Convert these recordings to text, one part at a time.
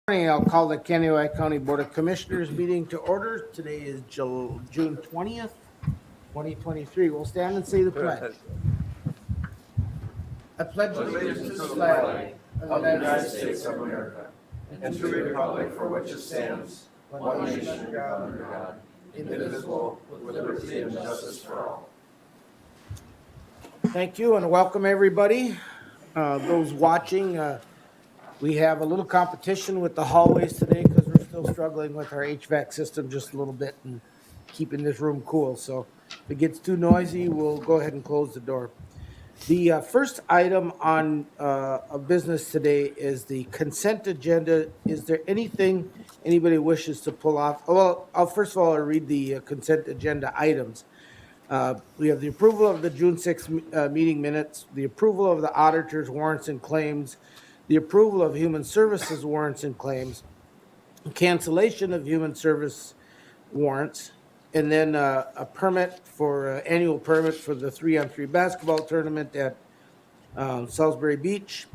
Morning, I'll call the Kennewick County Board of Commissioners meeting to order. Today is June 20th, 2023. We'll stand and say the pledge. I pledge allegiance to the flag of the United States of America and to the republic for which it stands, one nation under God, indivisible, with liberty and justice for all. Thank you and welcome everybody. Those watching, we have a little competition with the hallways today because we're still struggling with our HVAC system just a little bit and keeping this room cool. So if it gets too noisy, we'll go ahead and close the door. The first item on of business today is the consent agenda. Is there anything anybody wishes to pull off? Well, first of all, I'll read the consent agenda items. We have the approval of the June 6th meeting minutes, the approval of the auditor's warrants and claims, the approval of human services warrants and claims, cancellation of human service warrants, and then a permit for annual permit for the 3-on-3 basketball tournament at Salisbury Beach,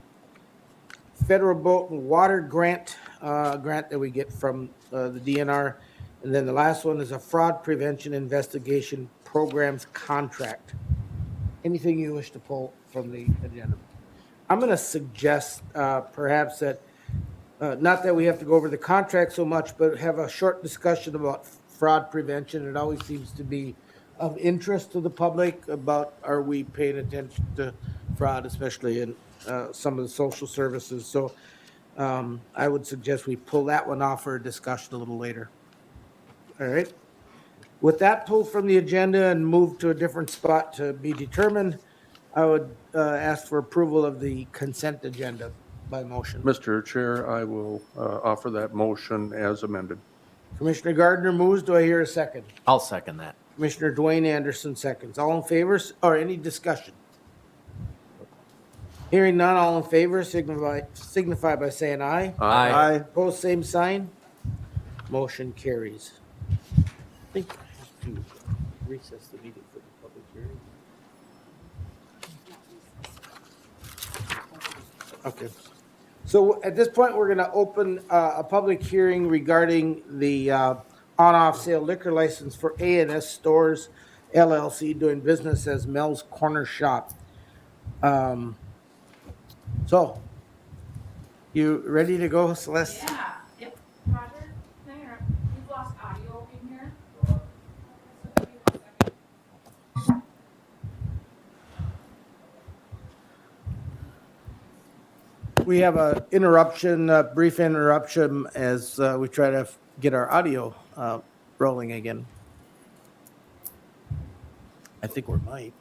federal boat and water grant that we get from the DNR, and then the last one is a fraud prevention investigation programs contract. Anything you wish to pull from the agenda? I'm going to suggest perhaps that, not that we have to go over the contract so much, but have a short discussion about fraud prevention. It always seems to be of interest to the public about are we paying attention to fraud, especially in some of the social services. So I would suggest we pull that one off for a discussion a little later. All right. With that pulled from the agenda and moved to a different spot to be determined, I would ask for approval of the consent agenda by motion. Mr. Chair, I will offer that motion as amended. Commissioner Gardner moves. Do I hear a second? I'll second that. Commissioner Dwayne Anderson seconds. All in favor or any discussion? Hearing none, all in favor signify by saying aye. Aye. Opposed, same sign. Motion carries. I think I have to recess the meeting for the public hearing. Okay. So at this point, we're going to open a public hearing regarding the on-off sale liquor license for A&S Stores LLC doing business as Mel's Corner Shop. So, you ready to go, Celeste? Yeah, yep. Roger, can I interrupt? We've lost audio in here. We have a interruption, a brief interruption as we try to get our audio rolling again. I think we're mic.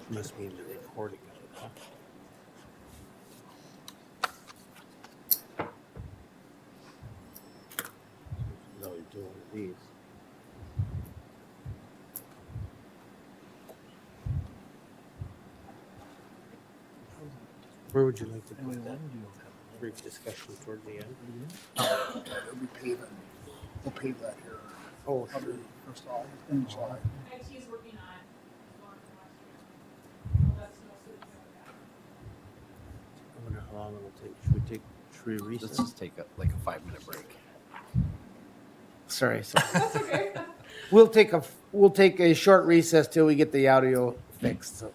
Must mean the recording of it, huh? No, you're doing these. Where would you like to put that? Brief discussion toward the end. We'll pave that here. Oh, Probably sure. first off, in July. IT is working on Lawrence last year. Well, that's no solution with that. I wonder how long it'll take. Should we recess? Let's just take like a 5-minute break. Sorry. That's okay. We'll take a short recess till we get the audio fixed. So.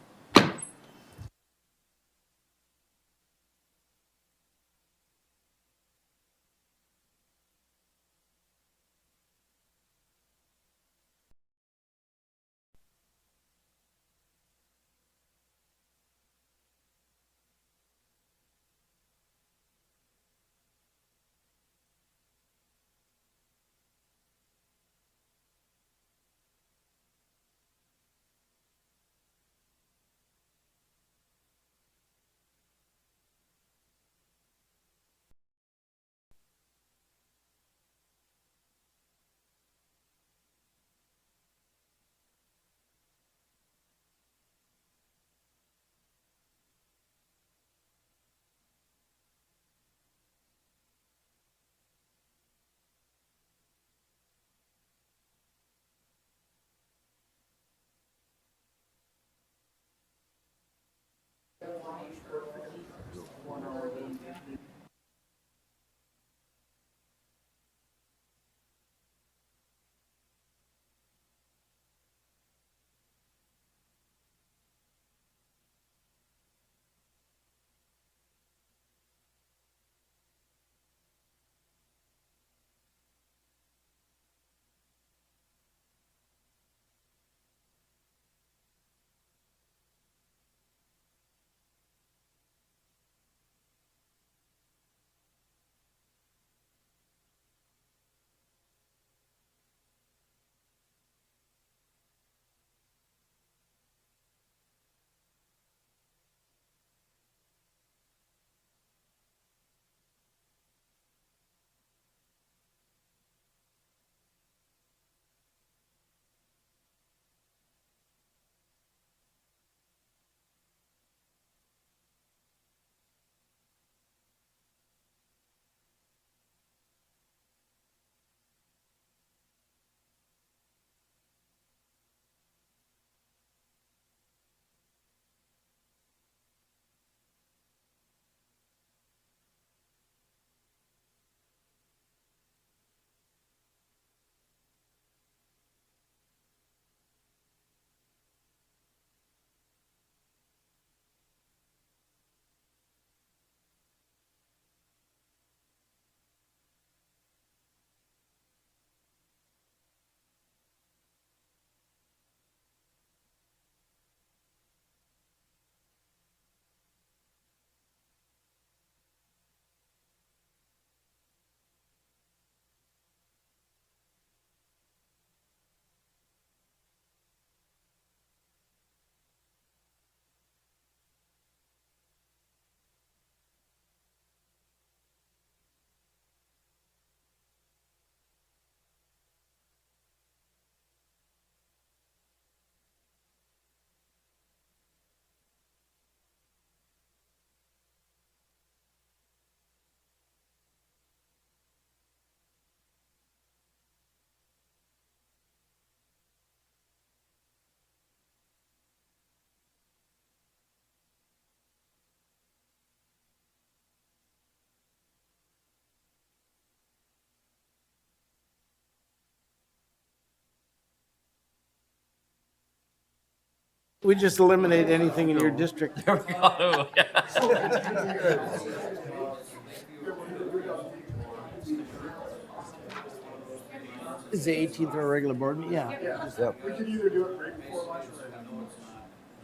We just eliminate anything in your district. Is the 18th our regular board meeting? Yeah. We could either do it right before lunch or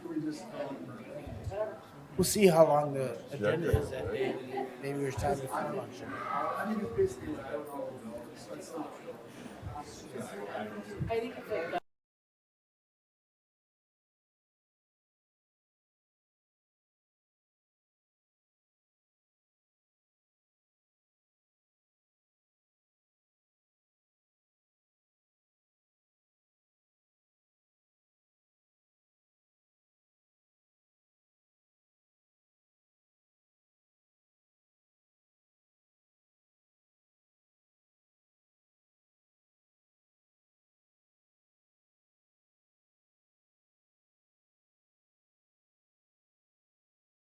could we just, We'll see how long the agenda is that day. Maybe there's time before lunch. I mean, it's basically what I don't know. It's not- I think it's like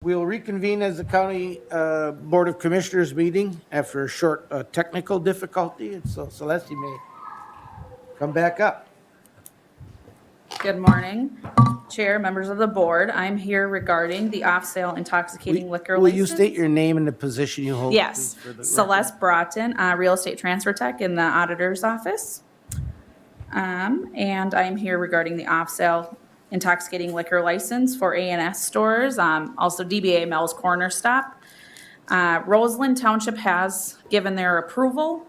We'll reconvene as the County Board of Commissioners meeting after a short technical difficulty. And so Celeste, you may come back up. Good morning, Chair, members of the board. I'm here regarding the off-sale intoxicating liquor Will you license. state your name and the position you hold? Yes, please, for the record? Celeste Broughton, Real Estate Transfer Tech in the Auditor's Office. And I'm here regarding the off-sale intoxicating liquor license for A&S stores, also DBA Mel's Corner Stop. Roseland Township has given their approval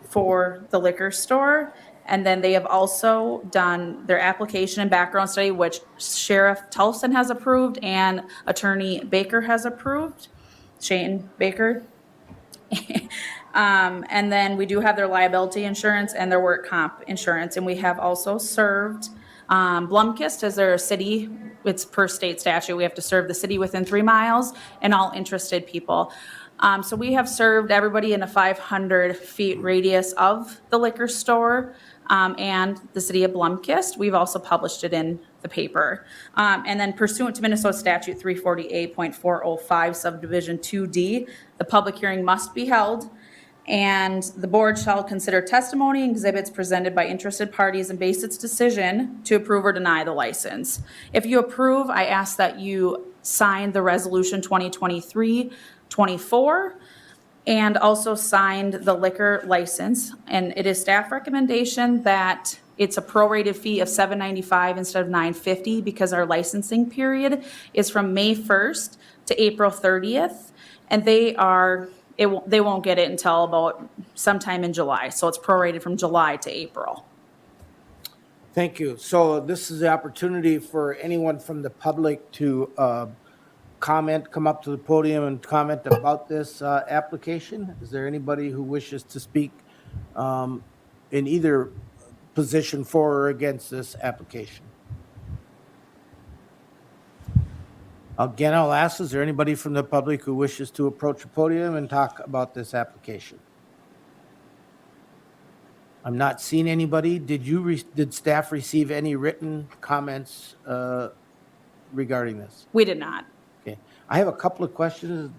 for the liquor store. And then they have also done their application and background study, which Sheriff Tolson has approved and Attorney Baker has approved, Shane Baker. And then we do have their liability insurance and their work comp insurance. And we have also served Blumkist as their city. It's per state statute. We have to serve the city within 3 miles and all interested people. So we have served everybody in a 500 feet radius of the liquor store and the city of Blumkist. We've also published it in the paper. And then pursuant to Minnesota statute 348.405 subdivision 2D, the public hearing must be held. And the board shall consider testimony and exhibits presented by interested parties and base its decision to approve or deny the license. If you approve, I ask that you sign the resolution 2023-24 and also signed the liquor license. And it is staff recommendation that it's a prorated fee of $7.95 instead of $9.50 because our licensing period is from May 1st to April 30th. And they won't get it until about sometime in July. So it's prorated from July to April. Thank you. So this is the opportunity for anyone from the public to comment, come up to the podium and comment about this application. Is there anybody who wishes to speak in either position for or against this application? Again, I'll ask, is there anybody from the public who wishes to approach the podium and talk about this application? I'm not seeing anybody. Did staff receive any written comments regarding this? We did not. Okay. I have a couple of questions.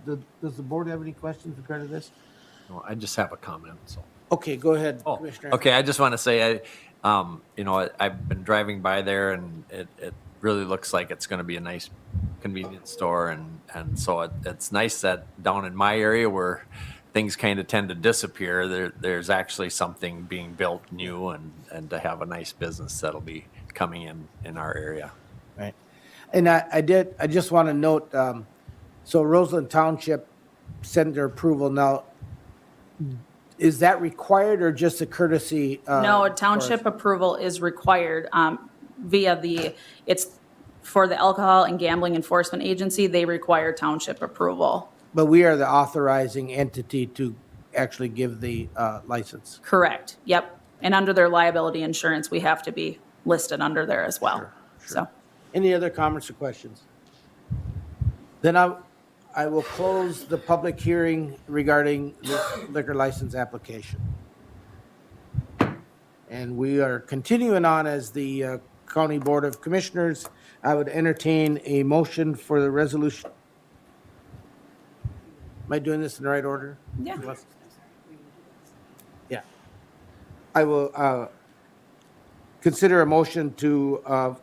Does the board have any questions regarding this? No, I just have a comment, so. Okay, go ahead, Oh, Commissioner. okay, I just want to say, I've been driving by there and it really looks like it's going to be a nice convenience store. And so it's nice that down in my area where things kind of tend to disappear, there's actually something being built new and to have a nice business that'll be coming in our area. Right. And I just want to note, so Roseland Township sent their approval. Now, is that required or just a courtesy? No, township approval is required it's for the Alcohol and Gambling Enforcement Agency. They require township approval. But we are the authorizing entity to actually give the license. Correct. Yep. And under their liability insurance, we have to be listed under there as well. So. Any other comments or questions? Then I will close the public hearing regarding this liquor license application. And we are continuing on as the County Board of Commissioners. I would entertain a motion for the resolution. Am I doing this in the right order? Yeah. Yeah. I will consider a motion to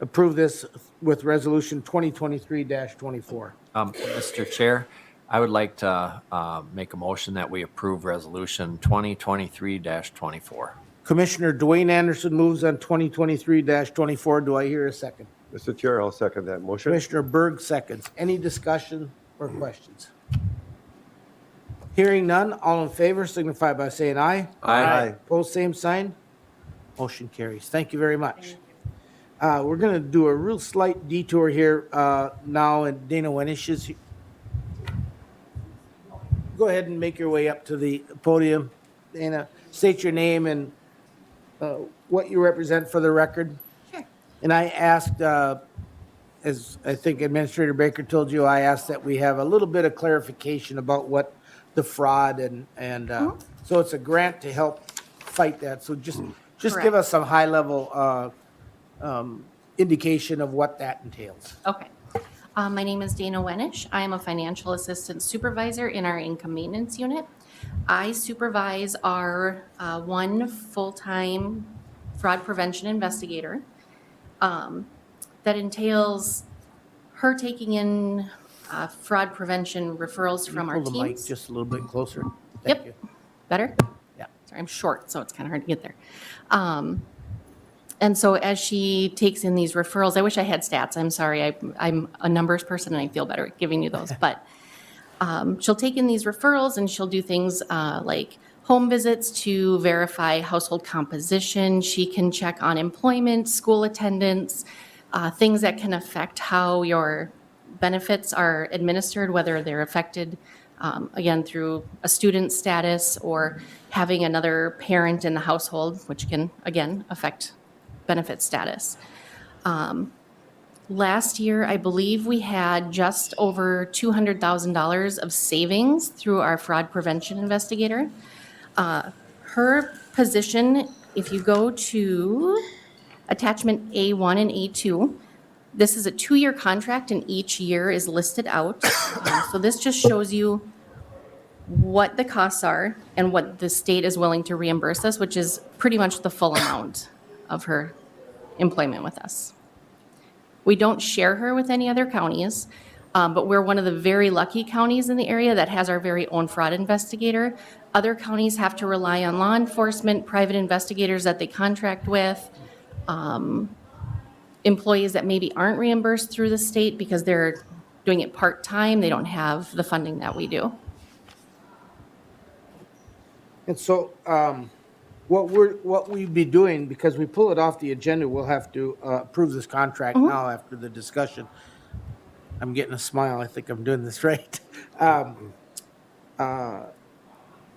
approve this with resolution 2023-24. Mr. Chair, I would like to make a motion that we approve resolution 2023-24. Commissioner Dwayne Anderson moves on 2023-24. Do I hear a second? Mr. Chair, I'll second that motion. Commissioner Berg seconds. Any discussion or questions? Hearing none, all in favor signify by saying aye. Aye. Opposed, same sign. Motion carries. Thank you very much. We're going to do a real slight detour here now, and Dana Wenisch is here. Go ahead and make your way up to the podium. Dana, state your name and what you represent for the record. Sure. And I asked, as I think Administrator Baker told you, I asked that we have a little bit of clarification about what the fraud and so it's a grant to help fight that. So just give Correct. us some high level indication of what that entails. Okay. My name is Dana Wenisch. I am a financial assistant supervisor in our income maintenance unit. I supervise our one full-time fraud prevention investigator. That entails her taking in fraud prevention referrals from our Pull the mic teams. just a little bit closer. Thank Yep. you. Better? Yeah. Sorry, I'm short, so it's kind of hard to get there. And so as she takes in these referrals, I wish I had stats. I'm sorry. I'm a numbers person and I feel better at giving you those. But she'll take in these referrals and she'll do things like home visits to verify household composition. She can check on employment, school attendance, things that can affect how your benefits are administered, whether they're affected, again, through a student status or having another parent in the household, which can, again, affect benefit status. Last year, I believe we had just over $200,000 of savings through our fraud prevention investigator. Her position, if you go to attachment A1 and A2, this is a 2-year contract and each year is listed out. So this just shows you what the costs are and what the state is willing to reimburse us, which is pretty much the full amount of her employment with us. We don't share her with any other counties, but we're one of the very lucky counties in the area that has our very own fraud investigator. Other counties have to rely on law enforcement, private investigators that they contract with, employees that maybe aren't reimbursed through the state because they're doing it part-time. They don't have the funding that we do. And so what we'd be doing, because we pull it off the agenda, we'll have to approve this contract now after the discussion. I'm getting a smile. I think I'm doing this right.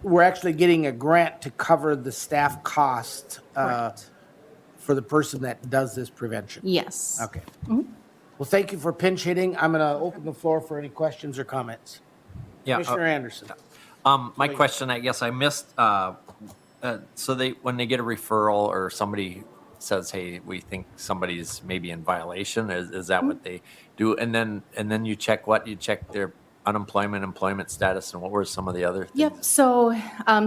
We're actually getting a grant to cover the staff cost for the person that does this prevention. Yes. Okay. Well, thank you for pinch hitting. I'm going to open the floor for any questions or comments. Yeah. Commissioner Anderson. My question, I guess I missed, so when they get a referral or somebody says, hey, we think somebody's maybe in violation, is that what they do? And then you check what? You check their unemployment, employment status, and what were some of the other things? Yep, so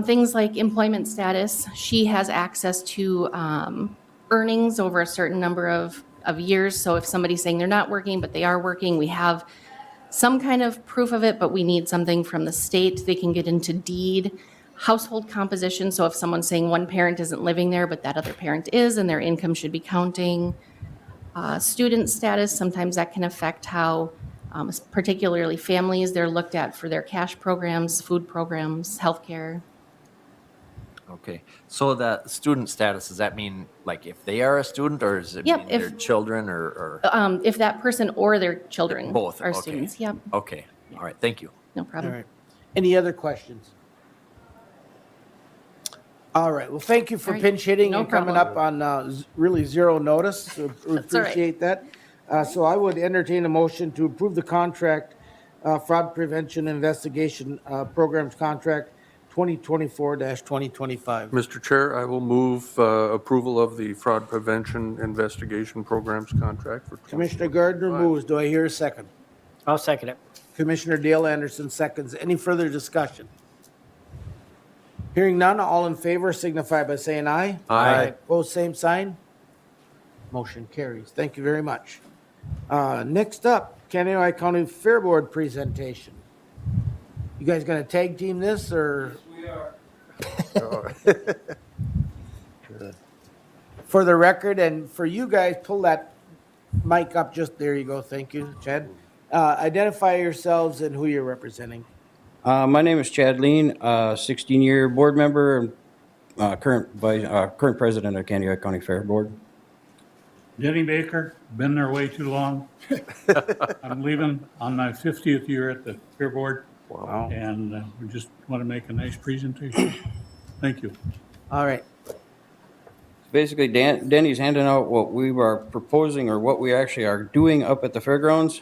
things like employment status, she has access to earnings over a certain number of years. So if somebody's saying they're not working, but they are working, we have some kind of proof of it, but we need something from the state. They can get into deed. Household composition, so if someone's saying one parent isn't living there, but that other parent is, and their income should be counting. Student status, sometimes that can affect how, particularly families, they're looked at for their cash programs, food programs, healthcare. Okay, so the student status, does that mean like if they are a student, or does it Yep, mean their children, or If that person or their children both? are Okay. students, yep, Okay, all right, thank you. no All problem. right. Any other questions? All right. Well, thank you for All right. pinch hitting No and coming problem. up on really zero notice. So we That's all right. appreciate that. So I would entertain a motion to approve the contract, fraud prevention investigation programs contract 2024-2025. Mr. Chair, I will move approval of the fraud prevention investigation programs contract for. Commissioner Gardner moves. Do I hear a second? I'll second it. Commissioner Dale Anderson seconds. Any further discussion? Hearing none, all in favor signify by saying aye. Aye. Opposed, same sign. Motion carries. Thank you very much. Next up, Kaneohe County Fair Board presentation. You guys gonna tag team this, or? For the record, and for you guys, pull that mic up, just, there you go, thank you, Chad. Identify yourselves and who you're representing. My name is Chad Lean, 16-year board member, current president of Kaneohe County Fair Board. Denny Baker, been there way too long. I'm leaving on my 50th year at the Fair Board. Wow. And we just want to make a nice presentation. Thank you. All right, Basically, Denny's handing out what we are proposing or what we actually are doing up at the fairgrounds.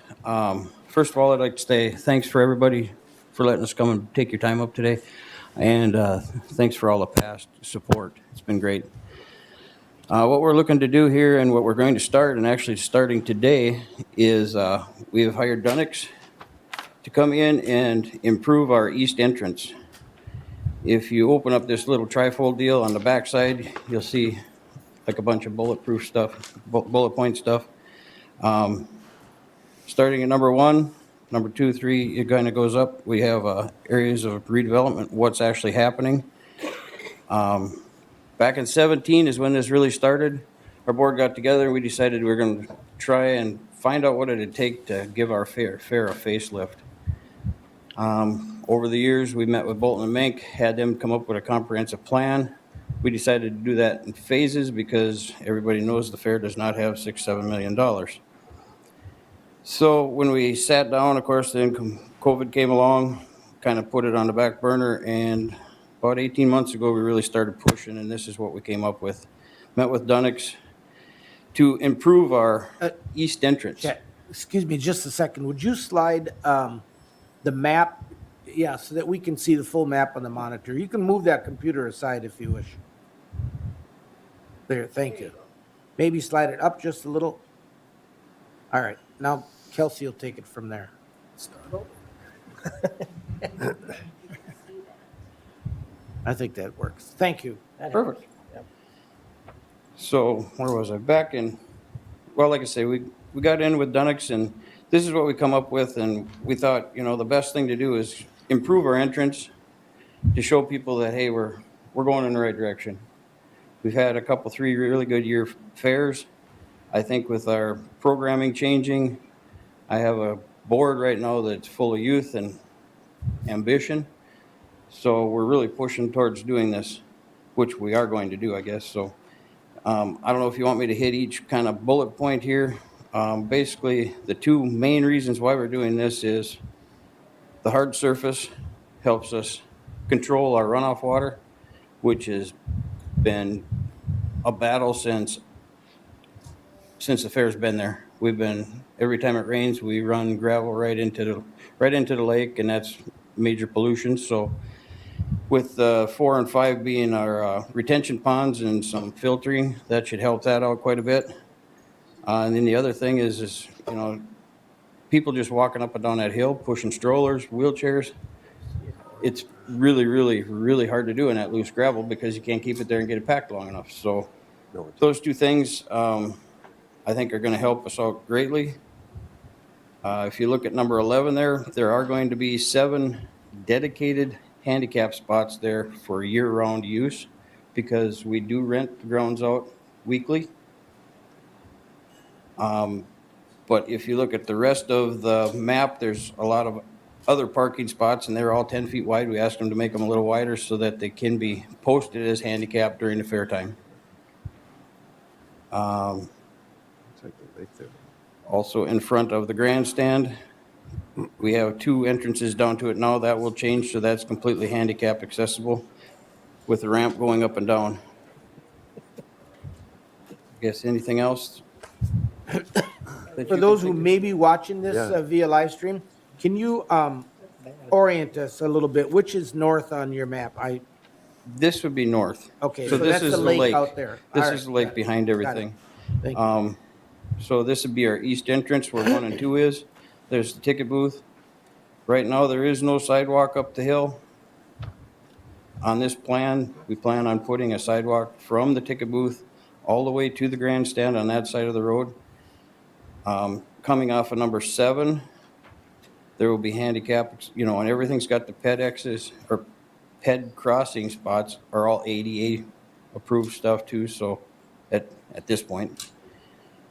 First of all, I'd like to say thanks for everybody for letting us come and take your time up today. And thanks for all the past support. It's been great. What we're looking to do here and what we're going to start, and actually starting today, is we have hired Dunnix to come in and improve our east entrance. If you open up this little trifold deal on the backside, you'll see like a bunch of bulletproof stuff, bullet point stuff. Starting at number 1, number 2, 3, it kind of goes up. We have areas of redevelopment, what's actually happening. Back in 17 is when this really started. Our board got together and we decided we were going to try and find out what it'd take to give our fair a facelift. Over the years, we met with Bolton and Mink, had them come up with a comprehensive plan. We decided to do that in phases because everybody knows the fair does not have $6-7 million. So when we sat down, of course, then COVID came along, kind of put it on the back burner, and about 18 months ago, we really started pushing, and this is what we came up with. Met with Dunnix to improve our east entrance. Chad, excuse me just a second, would you slide the map, yeah, so that we can see the full map on the monitor? You can move that computer aside if you wish. There, thank you. Maybe slide it up just a little. All right, now Kelsey will take it from there. I think that works. Thank you. Perfect. So where was I? Back in, well, like I say, we got in with Dunnix, and this is what we come up with, and we thought, the best thing to do is improve our entrance to show people that, hey, we're going in the right direction. We've had a couple, 3 really good year fairs. I think with our programming changing, I have a board right now that's full of youth and ambition. So we're really pushing towards doing this, which we are going to do, I guess. So I don't know if you want me to hit each kind of bullet point here. Basically, the 2 main reasons why we're doing this is the hard surface helps us control our runoff water, which has been a battle since the fair's been there. We've been, every time it rains, we run gravel right into the lake, and that's major pollution. So with 4 and 5 being our retention ponds and some filtering, that should help that out quite a bit. And then the other thing is people just walking up and down that hill, pushing strollers, wheelchairs. It's really, really, really hard to do in that loose gravel because you can't keep it there and get it packed long enough. So those 2 things, I think, are going to help us out greatly. If you look at number 11 there are going to be 7 dedicated handicap spots there for year-round use because we do rent the grounds out weekly. But if you look at the rest of the map, there's a lot of other parking spots, and they're all 10 feet wide. We asked them to make them a little wider so that they can be posted as handicapped during the fair time. Also in front of the grandstand, we have 2 entrances down to it now. That will change, so that's completely handicap accessible with the ramp going up and down. Guess anything else? For those who may be watching this via live stream, can you orient us a little bit? Which is north on your map? This would be north. Okay, So so this that's is the the lake lake. out there. This All is the right, lake got it. behind everything. Thank you. So this would be our east entrance where 1 and 2 is. There's the ticket booth. Right now, there is no sidewalk up the hill. On this plan, we plan on putting a sidewalk from the ticket booth all the way to the grandstand on that side of the road. Coming off of number 7, there will be handicap, you know, and everything's got the ped X's or ped crossing spots are all ADA approved stuff too. So at this point,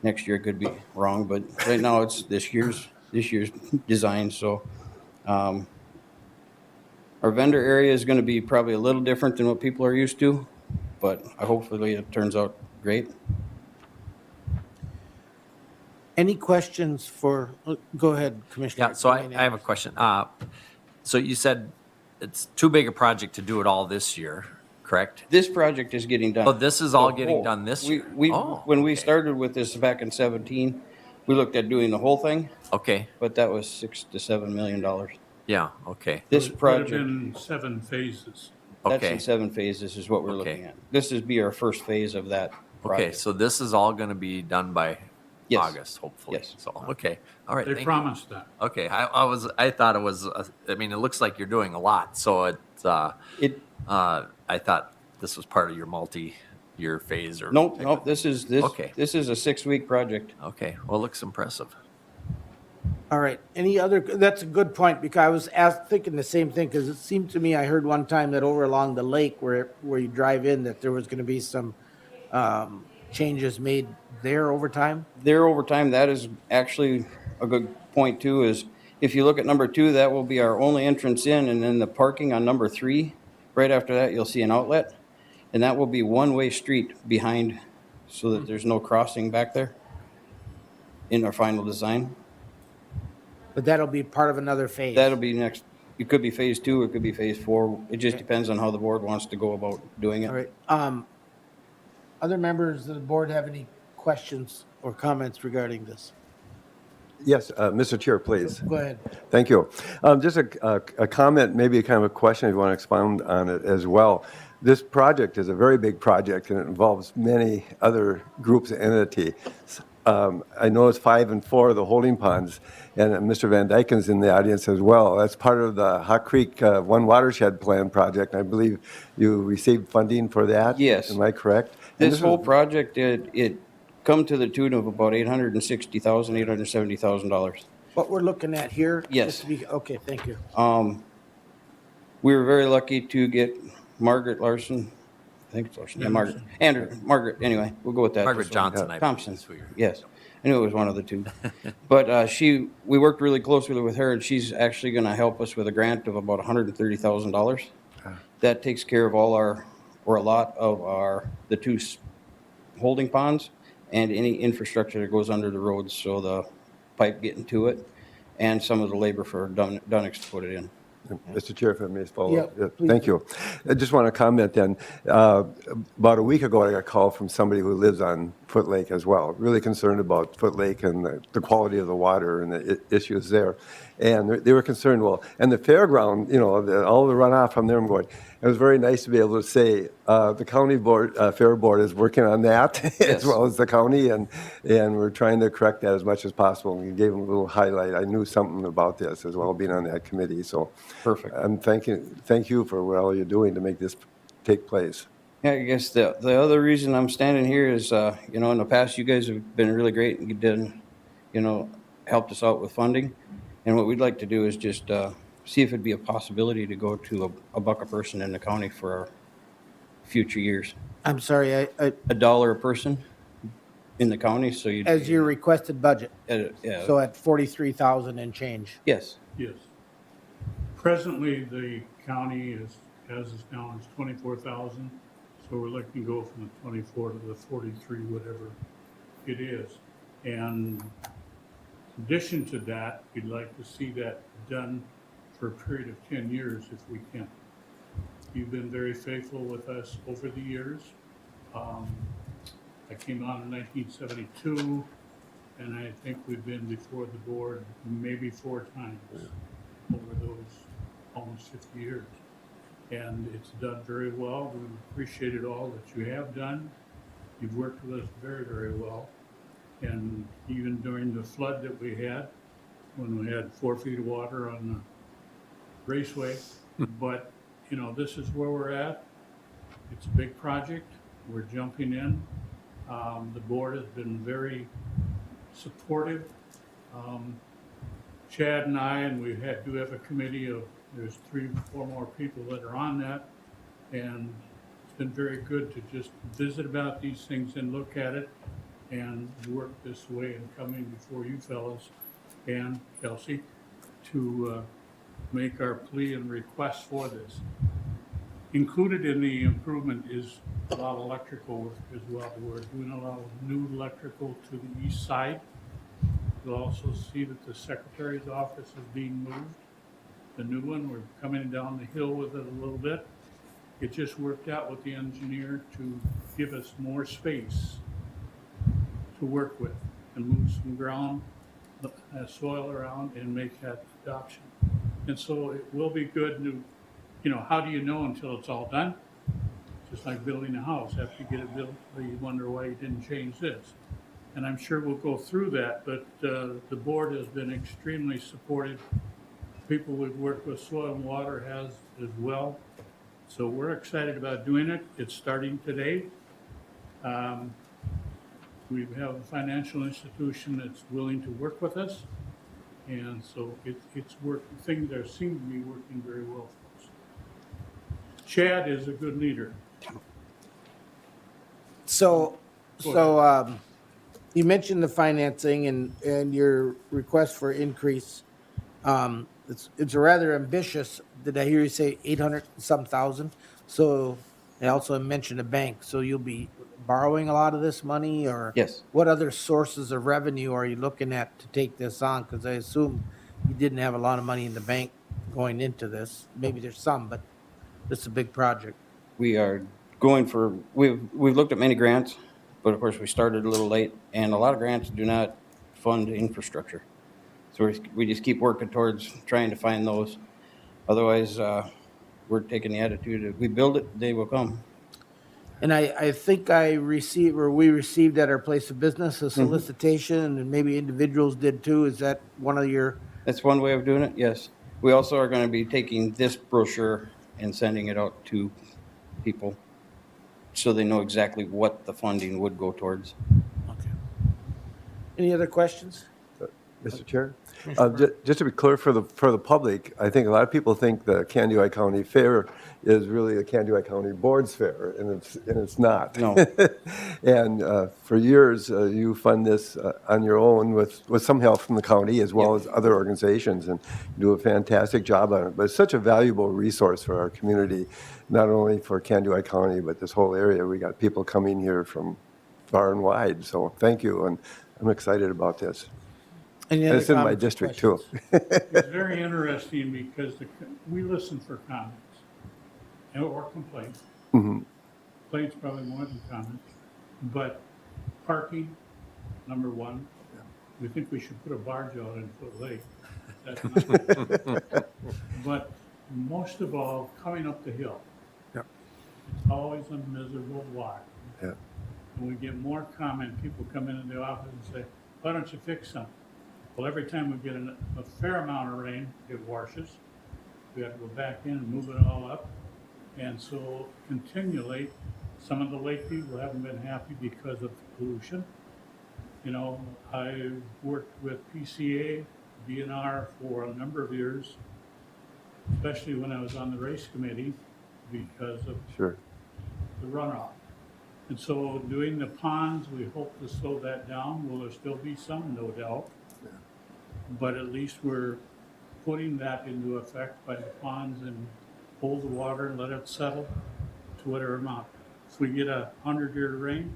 next year could be wrong, but right now it's this year's design. So our vendor area is going to be probably a little different than what people are used to, but hopefully it turns out great. Any questions for, go ahead, Commissioner. Yeah, so I have a question. So you said it's too big a project to do it all this year, correct? This project is getting done. Oh, this is all The getting whole- done this we- year? We, Oh, when we okay. started with this back in 17, we looked at doing the whole thing, Okay, but that was $6 to $7 million. yeah, okay, This It would have project, been 7 phases. that's okay. in 7 phases is what we're Okay. looking at. This is be our first phase of that Okay, project. so this is all gonna be done by Yes. August, hopefully. Yes. So, okay, all right, They thank you. promised that. Okay, I thought it was, I mean, it looks like you're doing a lot, so it's, It, I thought this was part of your multi-year phase or. nope, this is a Okay. 6-week project. Okay, well, it looks impressive. All right, any other, that's a good point, because I was thinking the same thing, because it seemed to me, I heard one time that over along the lake where you drive in, that there was gonna be some changes made there over time. There over time, that is actually a good point too, is if you look at number 2, that will be our only entrance in, and then the parking on number 3, right after that, you'll see an outlet, and that will be one-way street behind, so that there's no crossing back there in our final design. But that'll be part of another phase. That'll be next, it could be phase 2, it could be phase 4, it just depends on how the board wants to go about doing All it. right, other members of the board have any questions or comments regarding this? Yes, Mr. Chair, please. Go ahead. Thank you. Just a comment, maybe kind of a question if you want to expound on it as well. This project is a very big project and it involves many other groups and entities. I know it's 5 and 4, the holding ponds, and Mr. Van Dyken's in the audience as well. That's part of the Hot Creek One Watershed Plan project. I believe you received funding for that? Yes. Am I correct? And This whole project, it come to the tune of about $860,000, $870,000. What we're looking at here? Yes. just to be- Okay, thank you. We were very lucky to get Margaret Larson, I think it's Larson, yeah, Margaret, anyway, we'll go with that. Margaret this one. Johnson, I believe. Thompson, is who you're- yes. I knew it was one of the two. But we worked really closely with her, and she's actually gonna help us with a grant of about $130,000. That takes care of all our, or a lot of the 2 holding ponds and any infrastructure that goes under the roads, so the pipe getting to it, and some of the labor for Dunnick's to put it in. Mr. Chair, if I may follow up. Yeah, please. Thank you. I just want to comment then, about a week ago, I got a call from somebody who lives on Foot Lake as well, really concerned about Foot Lake and the quality of the water and the issues there. And they were concerned, well, and the fairground, you know, all the runoff from there, I'm going, it was very nice to be able to say, the county board, fair board is working on that as Yes. well as the county, and we're trying to correct that as much as possible. And you gave them a little highlight. I knew something about this as well, being on that committee, so. Perfect. Thank you for what all you're doing to make this take place. Yeah, I guess the other reason I'm standing here is, you know, in the past, you guys have been really great and you did, you know, helped us out with funding. And what we'd like to do is just see if it'd be a possibility to go to a buck a person in the county for our future years. I'm sorry, I, $1 a person in the county, so you. as your requested budget, Yeah, so at 43,000 and change. yes, Yes. Presently, the county has us down as 24,000, so we're looking to go from the 24 to the 43, whatever it is. And in addition to that, we'd like to see that done for a period of 10 years if we can. You've been very faithful with us over the years. I came on in 1972, and I think we've been before the board maybe 4 times over those almost 50 years. And it's done very well. We've appreciated all that you have done. You've worked with us very, very well. And even during the flood that we had, when we had 4 feet of water on the raceway. But, you know, this is where we're at. It's a big project. We're jumping in. The board has been very supportive. Chad and I, and do have a committee of, there's 3 or 4 more people that are on that. And it's been very good to just visit about these things and look at it and work this way and coming before you fellas and Kelsey to make our plea and request for this. Included in the improvement is a lot of electrical work as well. We're doing a lot of new electrical to the east side. You'll also see that the secretary's office is being moved. The new one, we're coming down the hill with it a little bit. It just worked out with the engineer to give us more space to work with and move some ground, soil around and make that adoption. And so it will be good to, how do you know until it's all done? Just like building a house. After you get it built, you wonder why you didn't change this. And I'm sure we'll go through that, but the board has been extremely supportive. People we've worked with, Soil and Water has as well. So we're excited about doing it. It's starting today. We have a financial institution that's willing to work with us. And so it's working. Things there seem to be working very well for us. Chad is a good leader. So, you mentioned the financing and your request for increase. It's rather ambitious. Did I hear you say 800 some thousand? So I also mentioned a bank. So you'll be borrowing a lot of this money, or Yes. what other sources of revenue are you looking at to take this on? Because I assume you didn't have a lot of money in the bank going into this. Maybe there's some, but this is a big project. We are going for, we've looked at many grants, but of course we started a little late, and a lot of grants do not fund infrastructure. So we just keep working towards trying to find those. Otherwise, we're taking the attitude of we build it, they will come. And I think we received at our place of business a solicitation, and maybe individuals did too. Is that one of your? That's one way of doing it, yes. We also are going to be taking this brochure and sending it out to people so they know exactly what the funding would go towards. Okay. Any other questions? Mr. Chair? Just to be clear for the public, I think a lot of people think the Candioi County Fair is really a Candioi County Board's fair, and it's not. No. And for years, you fund this on your own with some help from the county as well as other organizations, and you do a fantastic job on it. But it's such a valuable resource for our community, not only for Candioi County, but this whole area. We got people coming here from far and wide, so thank you, and I'm excited about this. Any And other it's in my comments or district, too. questions? It's very interesting because we listen for comments or complaints. Complaints probably more than comments. But parking, number one. We think we should put a barge out in Foot Lake. That's not- But most of all, coming up the hill. Yep. It's always a miserable walk. Yeah. And we get more comment, people come into the office and say, why don't you fix something? Well, every time we get a fair amount of rain, it washes. We have to go back in and move it all up. And so continually, some of the lake people haven't been happy because of pollution. I worked with PCA, DNR for a number of years, especially when I was on the race committee because of Sure. the runoff. And so doing the ponds, we hope to slow that down. Will there still be some? No doubt. But at least we're putting that into effect by the ponds and hold the water and let it settle to whatever amount. If we get 100-year rain,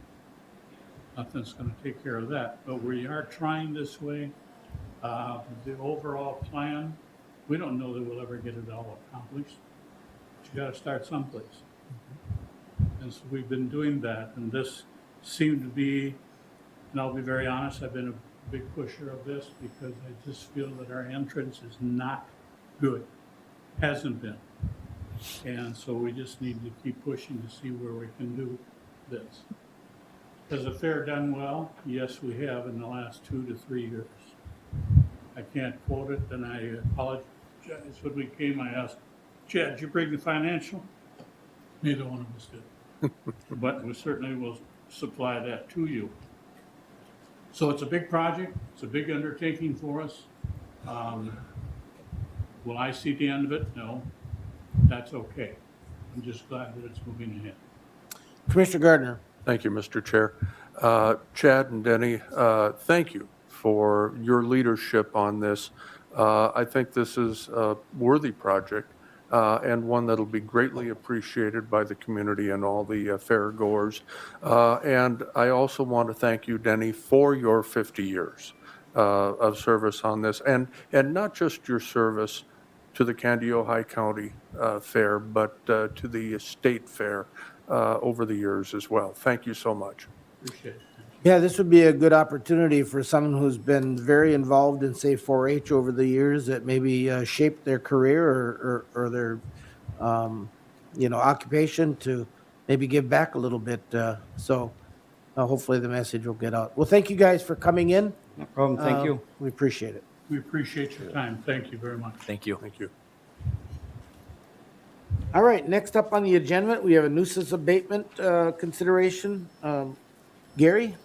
nothing's going to take care of that. But we are trying this way. The overall plan, we don't know that we'll ever get it all accomplished. But you got to start someplace. And so we've been doing that, and this seemed to be, and I'll be very honest, I've been a big pusher of this because I just feel that our entrance is not good, hasn't been. And so we just need to keep pushing to see where we can do this. Has the fair done well? Yes, we have in the last 2 to 3 years. I can't quote it, and I apologize. When we came, I asked, Chad, did you bring the financial? Neither one of us did. But we certainly will supply that to you. So it's a big project, it's a big undertaking for us. Will I see the end of it? No. That's okay. I'm just glad that it's moving ahead. Commissioner Gardner. Thank you, Mr. Chair. Chad and Denny, thank you for your leadership on this. I think this is a worthy project and one that'll be greatly appreciated by the community and all the fairgoers. And I also want to thank you, Denny, for your 50 years of service on this, and not just your service to the Candy Ojai County Fair, but to the state fair over the years as well. Thank you so much. Appreciate it. Yeah, this would be a good opportunity for someone who's been very involved in, say, 4-H over the years that maybe shaped their career or their, occupation to maybe give back a little bit. So hopefully the message will get out. Well, thank you guys for coming in. No problem, thank you. We appreciate it. We appreciate your time. Thank you very much. Thank you. Thank you. All right, next up on the agenda, we have a nuisance abatement consideration. Gary?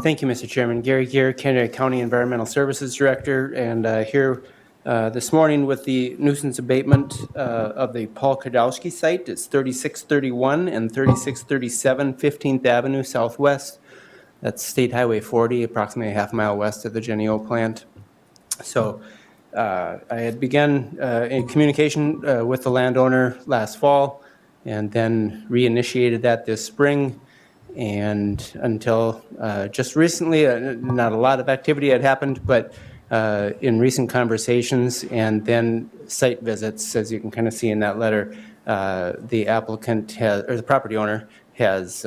Thank you, Mr. Chairman. Gary Gear, Canada County Environmental Services Director, and here this morning with the nuisance abatement of the Paul Kadowski site. It's 3631 and 3637 15th Avenue Southwest. That's State Highway 40, approximately a half mile west of the Genio plant. So I had begun in communication with the landowner last fall and then reinitiated that this spring. And until just recently, not a lot of activity had happened, but in recent conversations and then site visits, as you can kind of see in that letter, the applicant has, or the property owner has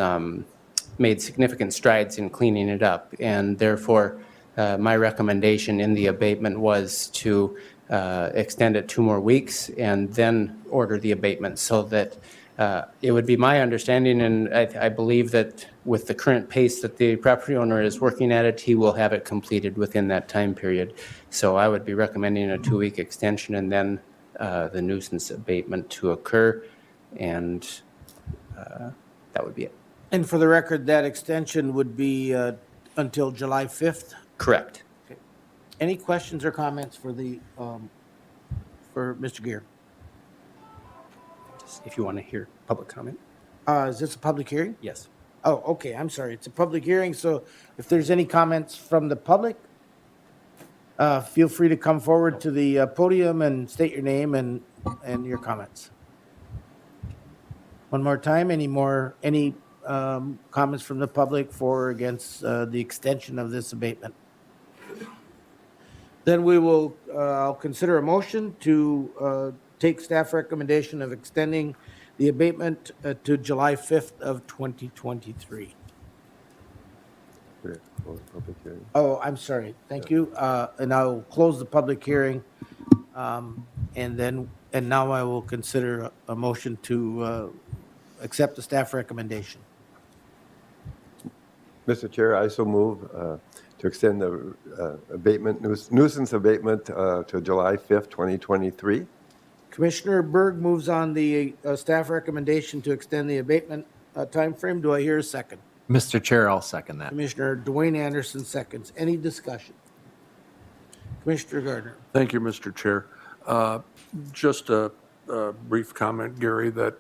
made significant strides in cleaning it up. And therefore, my recommendation in the abatement was to extend it 2 more weeks and then order the abatement so that it would be my understanding, and I believe that with the current pace that the property owner is working at it, he will have it completed within that time period. So I would be recommending a 2-week extension and then the nuisance abatement to occur, and that would be it. And for the record, that extension would be until July 5th? Correct. Any questions or comments for the, for Mr. Gear? If you want to hear public comment. Is this a public hearing? Yes. Oh, okay, I'm sorry. It's a public hearing, so if there's any comments from the public, feel free to come forward to the podium and state your name and your comments. One more time, any comments from the public for or against the extension of this abatement? Then we will, I'll consider a motion to take staff recommendation of extending the abatement to July 5th of 2023. Public hearing. Oh, I'm sorry. Thank you. And I'll close the public hearing. And now I will consider a motion to accept the staff recommendation. Mr. Chair, I so move to extend the abatement, nuisance abatement to July 5th, 2023. Commissioner Berg moves on the staff recommendation to extend the abatement timeframe. Do I hear a second? Mr. Chair, I'll second that. Commissioner Dwayne Anderson seconds. Any discussion? Commissioner Gardner. Thank you, Mr. Chair. Just a brief comment, Gary, that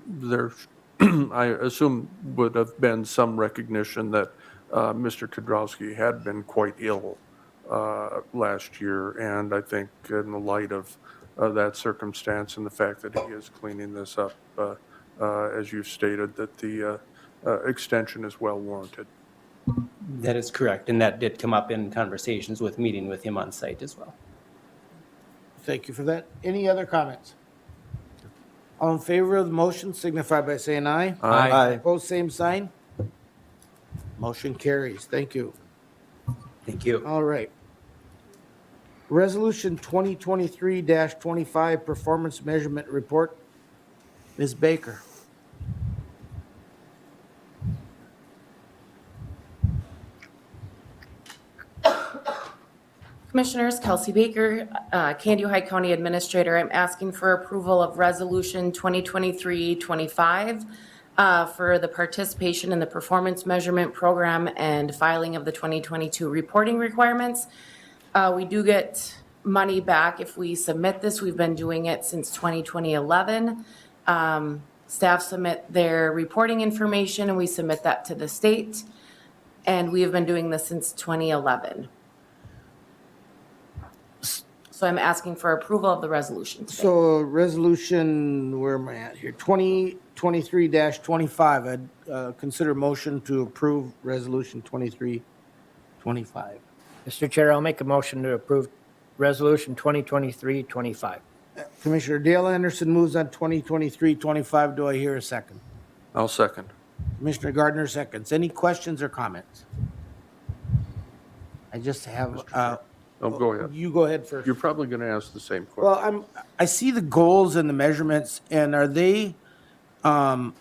there, I assume, would have been some recognition that Mr. Kadrowski had been quite ill last year, and I think in the light of that circumstance and the fact that he is cleaning this up, as you've stated, that the extension is well warranted. That is correct, and that did come up in conversations with meeting with him on site as well. Thank you for that. Any other comments? All in favor of the motion signify by saying aye. Aye. Opposed, same sign. Motion carries. Thank you. Thank you. All right. Resolution 2023-25 Performance Measurement Report. Ms. Baker. Commissioners, Kelsey Baker, Candy Ohio County Administrator. I'm asking for approval of Resolution 2023-25 for the participation in the Performance Measurement Program and filing of the 2022 reporting requirements. We do get money back if we submit this. We've been doing it since 2011. Staff submit their reporting information and we submit that to the state. And we have been doing this since 2011. So I'm asking for approval of the resolution today. So resolution, where am I at here? 2023-25, I'd consider motion to approve resolution 2325. Mr. Chair, I'll make a motion to approve Resolution 2023-25. Commissioner Dale Anderson moves on 2023-25. Do I hear a second? I'll second. Commissioner Gardner seconds. Any questions or comments? I just have, Oh, go ahead. you go ahead first. You're probably going to ask the same question. Well, I see the goals and the measurements, and are they, who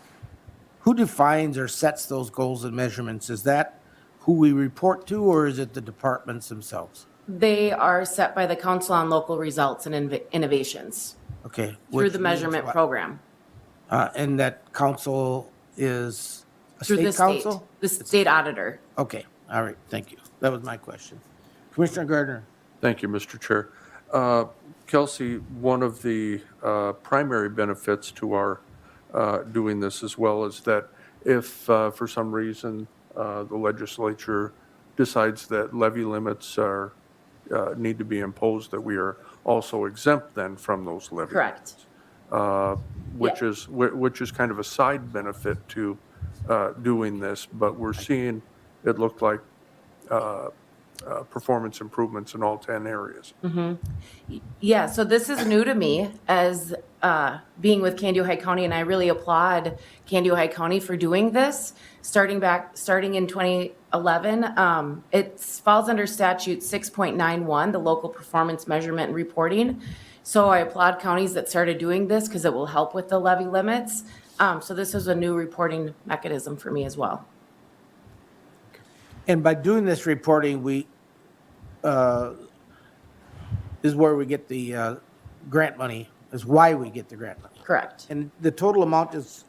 defines or sets those goals and measurements? Is that who we report to, or is it the departments themselves? They are set by the Council on Local Results and Innovations Okay. through which the means measurement what? program. And that council is a Through the state state, council? the state auditor. Okay, all right, thank you. That was my question. Commissioner Gardner? Thank you, Mr. Chair. Kelsey, one of the primary benefits to our doing this as well is that if for some reason the legislature decides that levy limits are need to be imposed, that we are also exempt then from those levy Correct. limits, which is kind of a side benefit to doing this, but we're seeing, it looked like, performance improvements in all 10 areas. Yeah, so this is new to me as being with Candy Ohio County, and I really applaud Candy Ohio County for doing this. Starting in 2011, it falls under statute 6.91, the local performance measurement and reporting. So I applaud counties that started doing this because it will help with the levy limits. So this is a new reporting mechanism for me as well. And by doing this reporting, we, is where we get the grant money, is why we get the grant money. Correct. And the total amount is,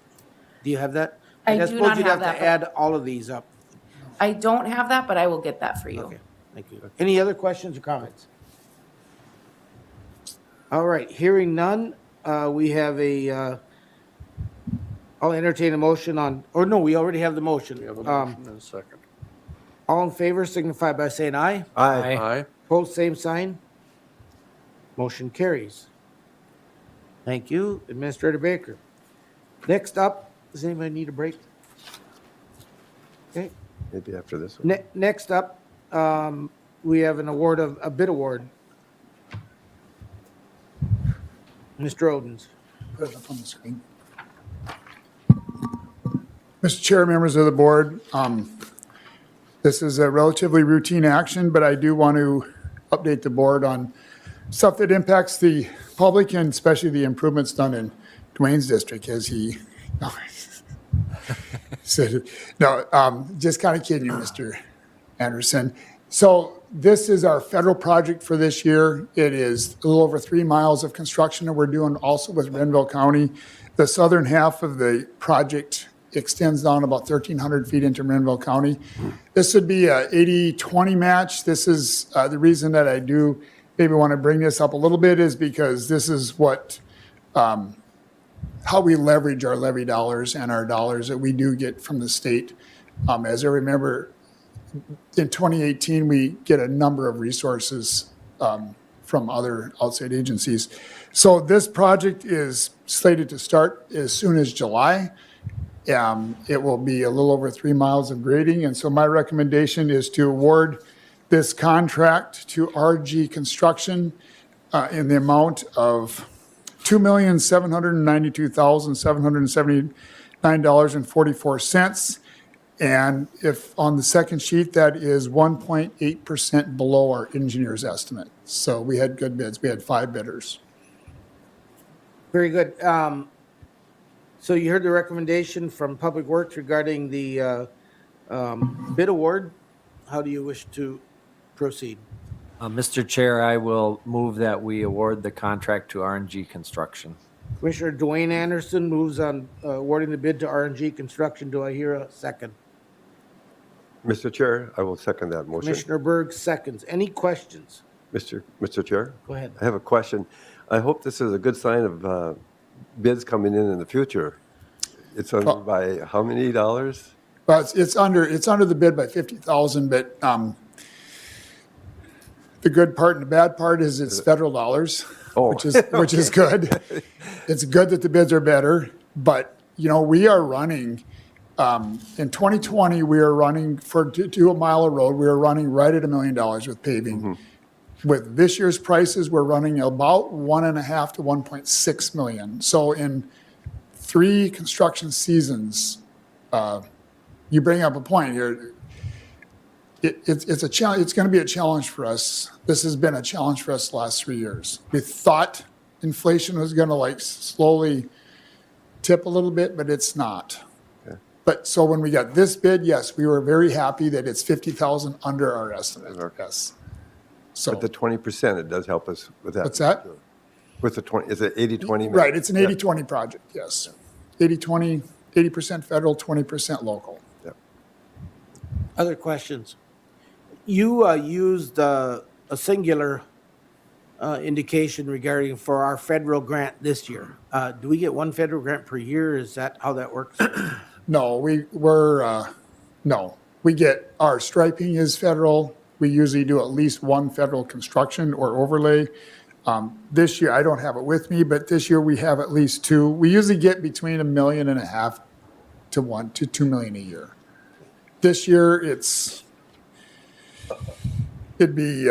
do you have that? I do suppose not you'd have to that, but- add all of these up. I don't have that, but I will get that for you. Okay, thank you. Any other questions or comments? All right, hearing none, we have a, I'll entertain a motion on, or no, we already have the motion. We have a motion and a second. All in favor signify by saying aye. Aye. Aye. Opposed, same sign. Motion carries. Thank you, Administrator Baker. Next up, does anybody need a break? Okay, Maybe after this one. next up, we have an award of, a bid award. Mr. Odens. Put it up on the screen. Mr. Chair, members of the board, this is a relatively routine action, but I do want to update the board on stuff that impacts the public and especially the improvements done in Dwayne's district as he said, no, just kind of kidding you, Mr. Anderson. So this is our federal project for this year. It is a little over 3 miles of construction that we're doing also with Renville County. The southern half of the project extends down about 1,300 feet into Renville County. This would be a 80-20 match. This is the reason that I do maybe want to bring this up a little bit is because this is what, how we leverage our levy dollars and our dollars that we do get from the state. As I remember, in 2018, we get a number of resources from other outside agencies. So this project is slated to start as soon as July. It will be a little over 3 miles of grading. And so my recommendation is to award this contract to RG Construction in the amount of $2,792,779.44. And if on the second sheet, that is 1.8% below our engineer's estimate. So we had good bids. We had 5 bidders. Very good. So you heard the recommendation from Public Works regarding the bid award. How do you wish to proceed? Mr. Chair, I will move that we award the contract to RNG Construction. Commissioner Dwayne Anderson moves on awarding the bid to RNG Construction. Do I hear a second? Mr. Chair, I will second that motion. Commissioner Berg seconds. Any questions? Mr. Chair? Go ahead. I have a question. I hope this is a good sign of bids coming in the future. It's under by how many dollars? Well, it's under the bid by 50,000, but the good part and the bad part is it's federal dollars, Oh, which is good. It's good that the bids are better, but we are running in 2020 we are running to do a mile of road. We are running right at $1 million with paving. With this year's prices, we're running about 1.5 to 1.6 million. So in 3 construction seasons, you bring up a point here. It's a challenge. It's going to be a challenge for us. This has been a challenge for us the last 3 years. We thought inflation was going to slowly tip a little bit, but it's not. Okay. But so when we got this bid, yes, we were very happy that it's 50,000 under our estimate. Yes. So With the 20%, it does help us with that. What's that? With the 20, is it 80/20? Right, it's an 80-20 project, yes. 80-20, 80% federal, 20% local. Other questions? You used a singular indication regarding for our federal grant this year. Do we get one federal grant per year? Is that how that works? No, no. We get, our striping is federal. We usually do at least one federal construction or overlay. This year, I don't have it with me, but this year we have at least 2. We usually get between $1.5 million to $2 million a year. This year, it'd be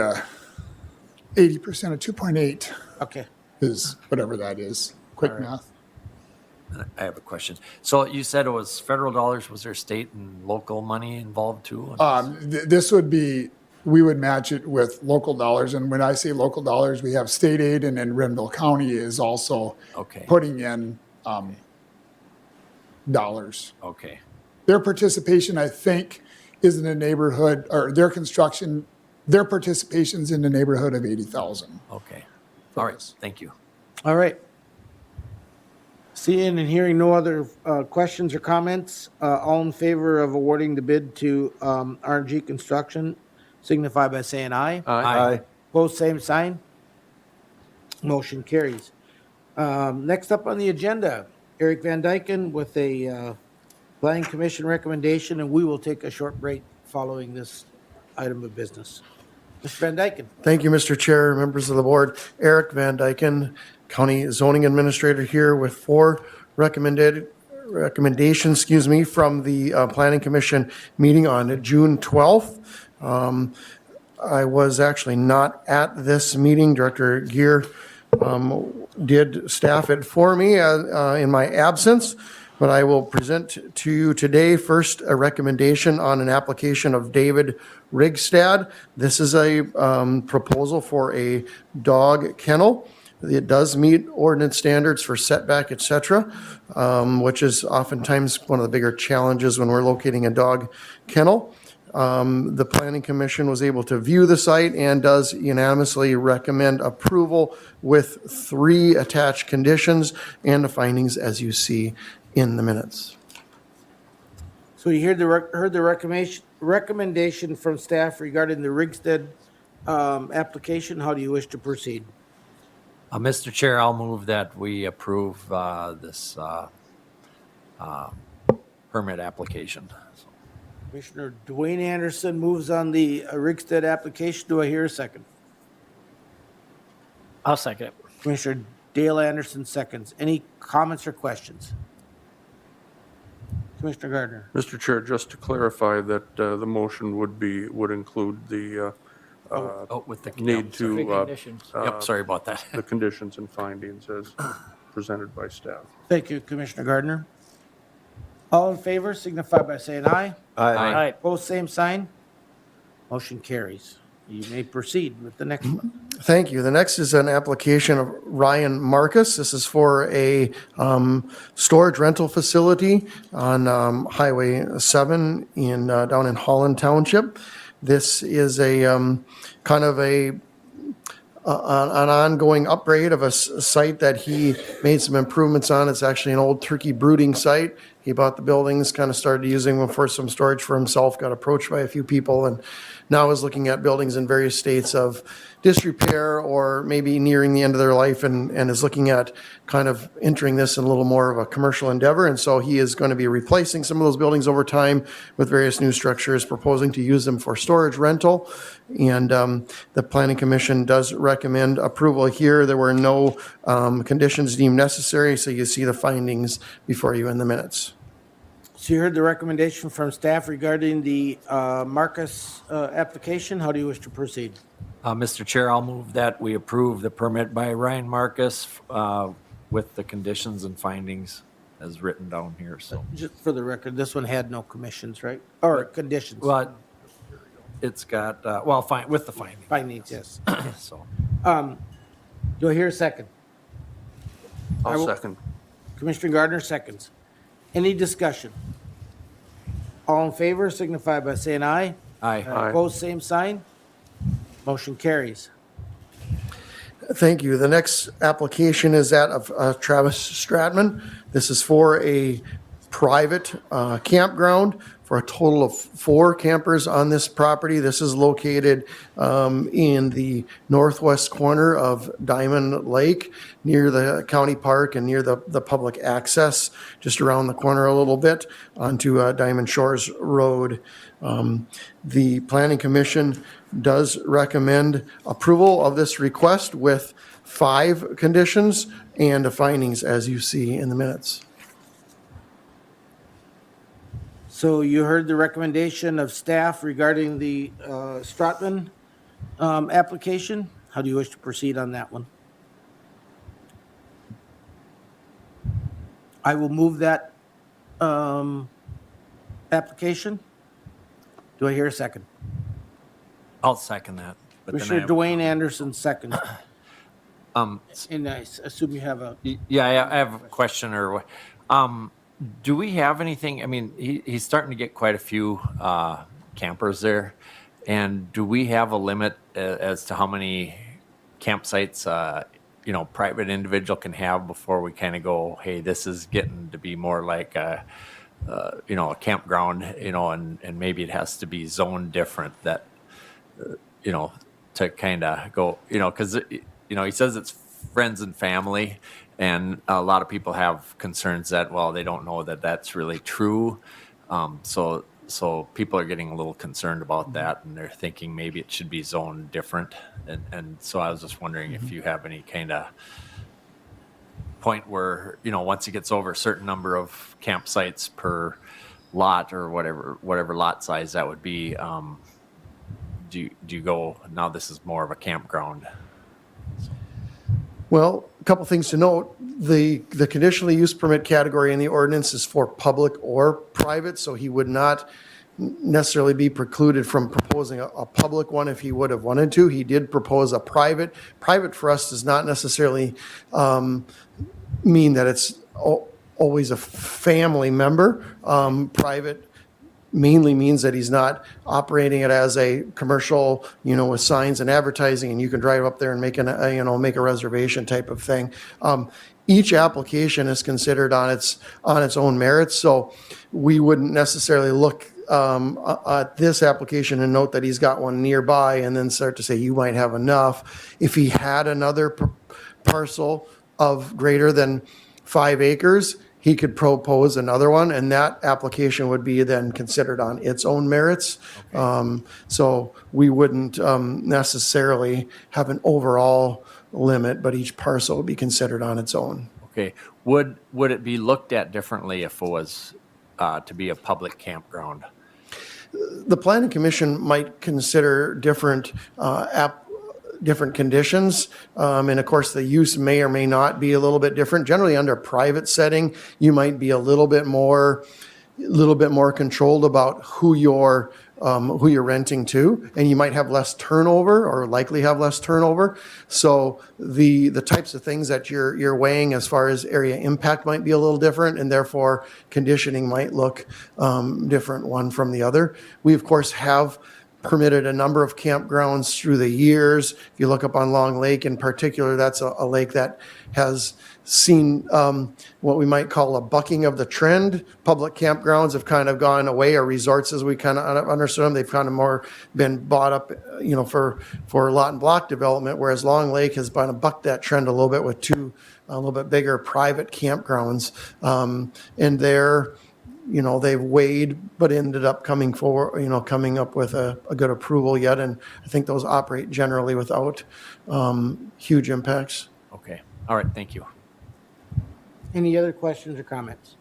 80% of 2.8 Okay. is whatever that is. Quick math. I have a question. So you said it was federal dollars. Was there state and local money involved too? This would be, we would match it with local dollars. And when I say local dollars, we have state aid, and then Renville County is also Okay. putting in dollars. Okay. Their participation, I think, is in the neighborhood, or their participation's in the neighborhood of 80,000. Okay. All right. Thank you. All right. Seeing and hearing no other questions or comments, all in favor of awarding the bid to RNG Construction, signify by saying aye. Aye. Opposed, same sign. Motion carries. Next up on the agenda, Eric Van Dyken with a Planning Commission recommendation, and we will take a short break following this item of business. Mr. Van Dyken. Thank you, Mr. Chair, members of the board. Eric Van Dyken, County Zoning Administrator, here with 4 recommendations, from the Planning Commission meeting on June 12th. I was actually not at this meeting. Director Gear did staff it for me in my absence, but I will present to you today first a recommendation on an application of David Rigstad. This is a proposal for a dog kennel. It does meet ordinance standards for setback, et cetera, which is oftentimes one of the bigger challenges when we're locating a dog kennel. The Planning Commission was able to view the site and does unanimously recommend approval with 3 attached conditions and the findings as you see in the minutes. So you heard the recommendation from staff regarding the Rigstead application. How do you wish to proceed? Mr. Chair, I'll move that we approve this permit application. Commissioner Dwayne Anderson moves on the Rigstead application. Do I hear a second? I'll second it. Commissioner Dale Anderson seconds. Any comments or questions? Commissioner Gardner. Mr. Chair, just to clarify that the motion would include the With the need Three to, conditions. Yep, sorry about that. the conditions and findings as presented by staff. Thank you, Commissioner Gardner. All in favor signify by saying aye. Aye. Opposed, same sign. Motion carries. You may proceed with the next one. Thank you. The next is an application of Ryan Marcus. This is for a storage rental facility on Highway 7 down in Holland Township. This is a kind of an ongoing upgrade of a site that he made some improvements on. It's actually an old turkey brooding site. He bought the buildings, kind of started using them for some storage for himself, got approached by a few people, and now is looking at buildings in various states of disrepair or maybe nearing the end of their life, and is looking at kind of entering this in a little more of a commercial endeavor. And so he is going to be replacing some of those buildings over time with various new structures, proposing to use them for storage rental. And the Planning Commission does recommend approval here. There were no conditions deemed necessary, so you see the findings before you in the minutes. So you heard the recommendation from staff regarding the Marcus application. How do you wish to proceed? Mr. Chair, I'll move that we approve the permit by Ryan Marcus with the conditions and findings as written down here, so. Just for the record, this one had no commissions, right? Or conditions? Well, it's got, well, fine, with the findings. Findings, yes. So, Do I hear a second? I'll second. Commissioner Gardner seconds. Any discussion? All in favor signify by saying aye. aye. Aye. Opposed, same sign. Motion carries. Thank you. The next application is that of Travis Stratman. This is for a private campground for a total of 4 campers on this property. This is located in the northwest corner of Diamond Lake, near the county park and near the public access, just around the corner a little bit onto Diamond Shores Road. The Planning Commission does recommend approval of this request with 5 conditions and findings, as you see in the minutes. So you heard the recommendation of staff regarding the Stratman application. How do you wish to proceed on that one? I will move that application. Do I hear a second? I'll second that. But then I Commissioner have- Dwayne Anderson seconds. Um, And I assume you have a, Yeah, I have a question or, do we have anything, I mean, he's starting to get quite a few campers there. And do we have a limit as to how many campsites, private individual can have before we kind of go, hey, this is getting to be more like a campground, and maybe it has to be zoned different that, to kind of go, because, he says it's friends and family. And a lot of people have concerns that, well, they don't know that that's really true. So people are getting a little concerned about that, and they're thinking maybe it should be zoned different. And so I was just wondering if you have any kind of point where, once it gets over a certain number of campsites per lot or whatever lot size that would be, do you go, now this is more of a campground? Well, a couple things to note. The conditional use permit category in the ordinance is for public or private, so he would not necessarily be precluded from proposing a public one if he would have wanted to. He did propose a private. Private for us does not necessarily mean that it's always a family member. Private mainly means that he's not operating it as a commercial, with signs and advertising, and you can drive up there and make a reservation type of thing. Each application is considered on its own merits, so we wouldn't necessarily look at this application and note that he's got one nearby and then start to say you might have enough. If he had another parcel of greater than 5 acres, he could propose another one, and that application would be then considered on its own merits. So we wouldn't necessarily have an overall limit, but each parcel would be considered on its own. Okay. Would it be looked at differently if it was to be a public campground? The Planning Commission might consider different conditions. And of course, the use may or may not be a little bit different. Generally, under a private setting, you might be a little bit more controlled about who you're renting to, and you might have less turnover or likely have less turnover. So the types of things that you're weighing as far as area impact might be a little different, and therefore conditioning might look different one from the other. We of course have permitted a number of campgrounds through the years. If you look up on Long Lake in particular, that's a lake that has seen what we might call a bucking of the trend. Public campgrounds have kind of gone away, or resorts as we kind of understood them. They've kind of more been bought up, for lot and block development, whereas Long Lake has kind of bucked that trend a little bit with two a little bit bigger private campgrounds. And they're, they've weighed, but ended up coming up with a good approval yet. And I think those operate generally without huge impacts. Okay, all right, thank you. Any other questions or comments?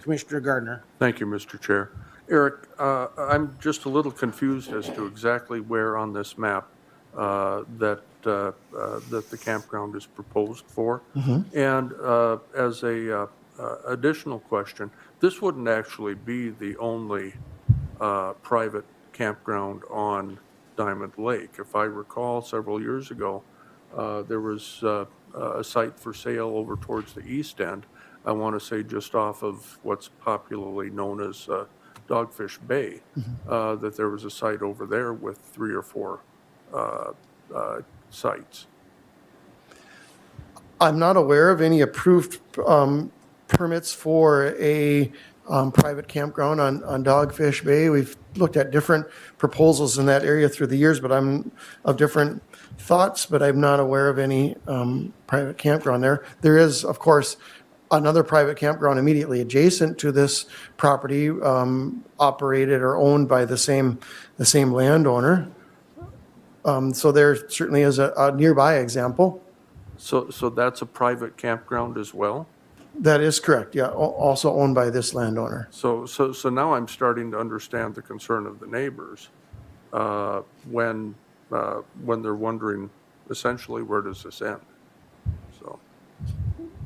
Commissioner Gardner. Thank you, Mr. Chair. Eric, I'm just a little confused as to exactly where on this map that the campground is proposed for. And as a additional question, this wouldn't actually be the only private campground on Diamond Lake. If I recall, several years ago, there was a site for sale over towards the east end. I want to say just off of what's popularly known as Dogfish Bay, that there was a site over there with 3 or 4 sites. I'm not aware of any approved permits for a private campground on Dogfish Bay. We've looked at different proposals in that area through the years, but I'm of different thoughts, but I'm not aware of any private campground there. There is, of course, another private campground immediately adjacent to this property, operated or owned by the same landowner. So there certainly is a nearby example. So that's a private campground as well? That is correct, yeah, also owned by this landowner. So now I'm starting to understand the concern of the neighbors when they're wondering essentially where does this end? So.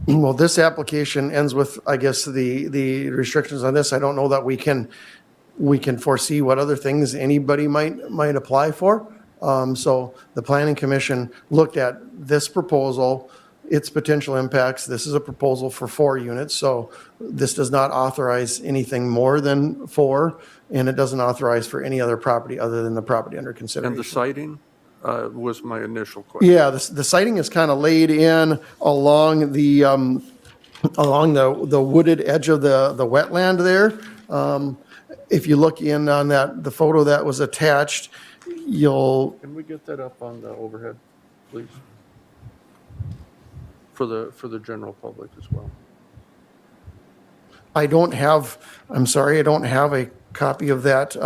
Well, this application ends with, I guess, the restrictions on this. I don't know that we can foresee what other things anybody might apply for. So the Planning Commission looked at this proposal, its potential impacts. This is a proposal for 4 units, so this does not authorize anything more than 4, and it doesn't authorize for any other property other than the property under consideration. And the siting was my initial question. Yeah, the siting is kind of laid in along the wooded edge of the wetland there. If you look in on the photo that was attached, Can we get that up on the overhead, please? For the general public as well. I'm sorry, I don't have a copy of that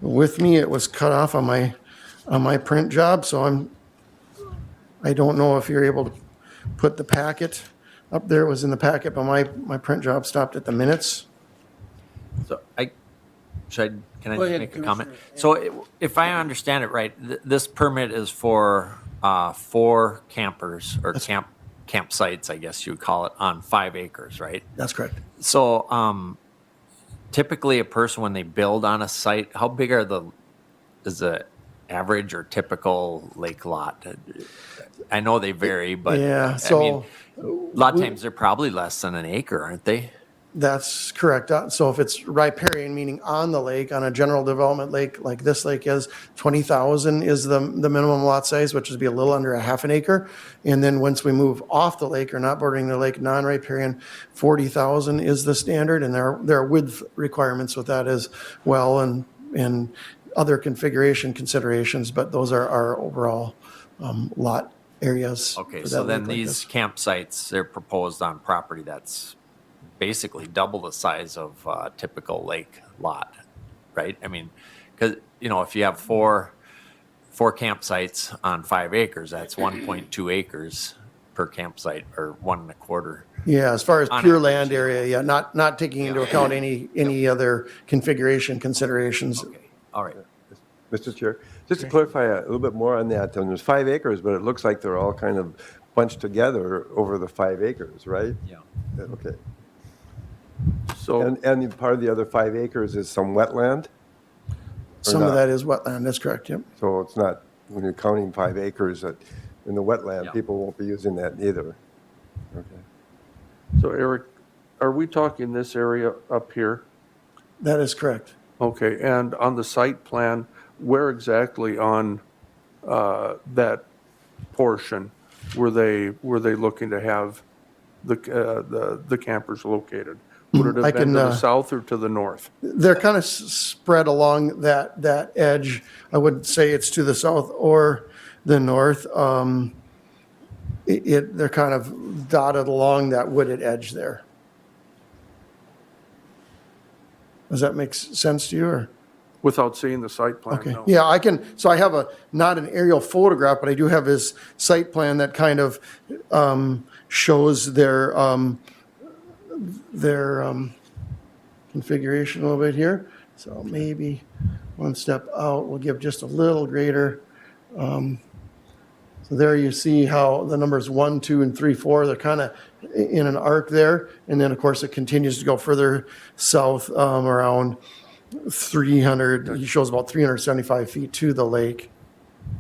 with me. It was cut off on my print job, so I don't know if you're able to put the packet up there. It was in the packet, but my print job stopped at the minutes. So can I Go just ahead, make a comment? Commissioner. So if I understand it right, this permit is for 4 campers or campsites, I guess you would call it, on 5 acres, right? That's correct. So typically a person, when they build on a site, how big is the average or typical lake lot? I know they vary, but Yeah, I mean, so a lot of times they're probably less than an acre, aren't they? that's correct. So if it's riparian, meaning on the lake, on a general development lake like this lake is, 20,000 is the minimum lot size, which would be a little under a half an acre. And then once we move off the lake or not bordering the lake, non-riparian, 40,000 is the standard. And there are width requirements with that as well, and other configuration considerations, but those are our overall lot areas. Okay, for so that then lake like these this. campsites, they're proposed on property that's basically double the size of a typical lake lot, right? I mean, because, if you have four campsites on 5 acres, that's 1.2 acres per campsite, or 1.25. Yeah, as far as On pure average, land area, yeah, not taking into account any other configuration considerations. Okay, all right. Mr. Chair, just to clarify a little bit more on that, there's 5 acres, but it looks like they're all kind of bunched together over the 5 acres, right? Yeah. Okay. So, And part of the other 5 acres is some wetland? Some of not? that is wetland, that's correct, yep. So it's not, when you're counting 5 acres in the wetland, Yeah. people won't be using that either. Okay. so Eric, are we talking this area up here? That is correct. Okay, and on the site plan, where exactly on that portion were they looking to have the campers located? Would it I have been can, to the south or to the north? They're kind of spread along that edge. I wouldn't say it's to the south or the north. They're kind of dotted along that wooded edge there. Does that make sense to you, or? Without seeing the site plan, Okay, no. yeah, I can, so I have not an aerial photograph, but I do have his site plan that kind of shows their configuration a little bit here. So maybe one step out will give just a little greater. So there you see how the numbers 1, 2, and 3, 4, they're kind of in an arc there. And then, of course, it continues to go further south around 300, he shows about 375 feet to the lake.